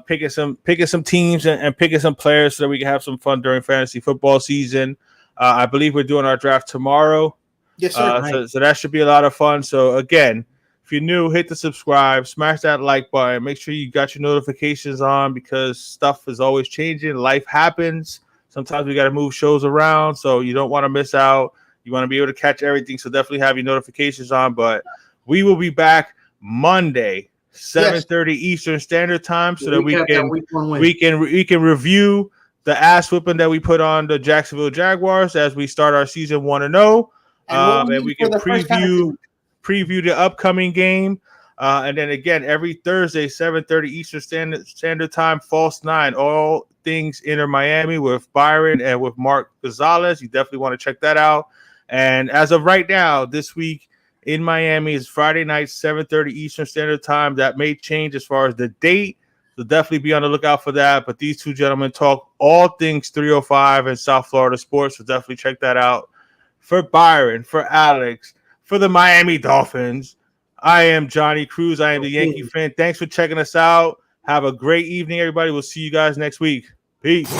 picking some teams and picking some players so that we can have some fun during fantasy football season. I believe we're doing our draft tomorrow. Yes, sir. So that should be a lot of fun. So again, if you're new, hit the subscribe, smash that like button, make sure you got your notifications on because stuff is always changing. Life happens. Sometimes we got to move shows around, so you don't want to miss out. You want to be able to catch everything, so definitely have your notifications on. But we will be back Monday, 7:30 Eastern Standard Time, so that we can review the ass whipping that we put on the Jacksonville Jaguars as we start our season 1-0, and we can preview the upcoming game. And then again, every Thursday, 7:30 Eastern Standard Time, False 9, all things Inter Miami with Byron and with Mark Gonzalez. You definitely want to check that out. And as of right now, this week in Miami is Friday night, 7:30 Eastern Standard Time. That may change as far as the date. So definitely be on the lookout for that. But these two gentlemen talk all things 305 and South Florida sports. So definitely check that out. For Byron, for Alex, for the Miami Dolphins, I am Johnny Cruz. I am the Yankee fan. Thanks for checking us out. Have a great evening, everybody. We'll see you guys next week. Peace.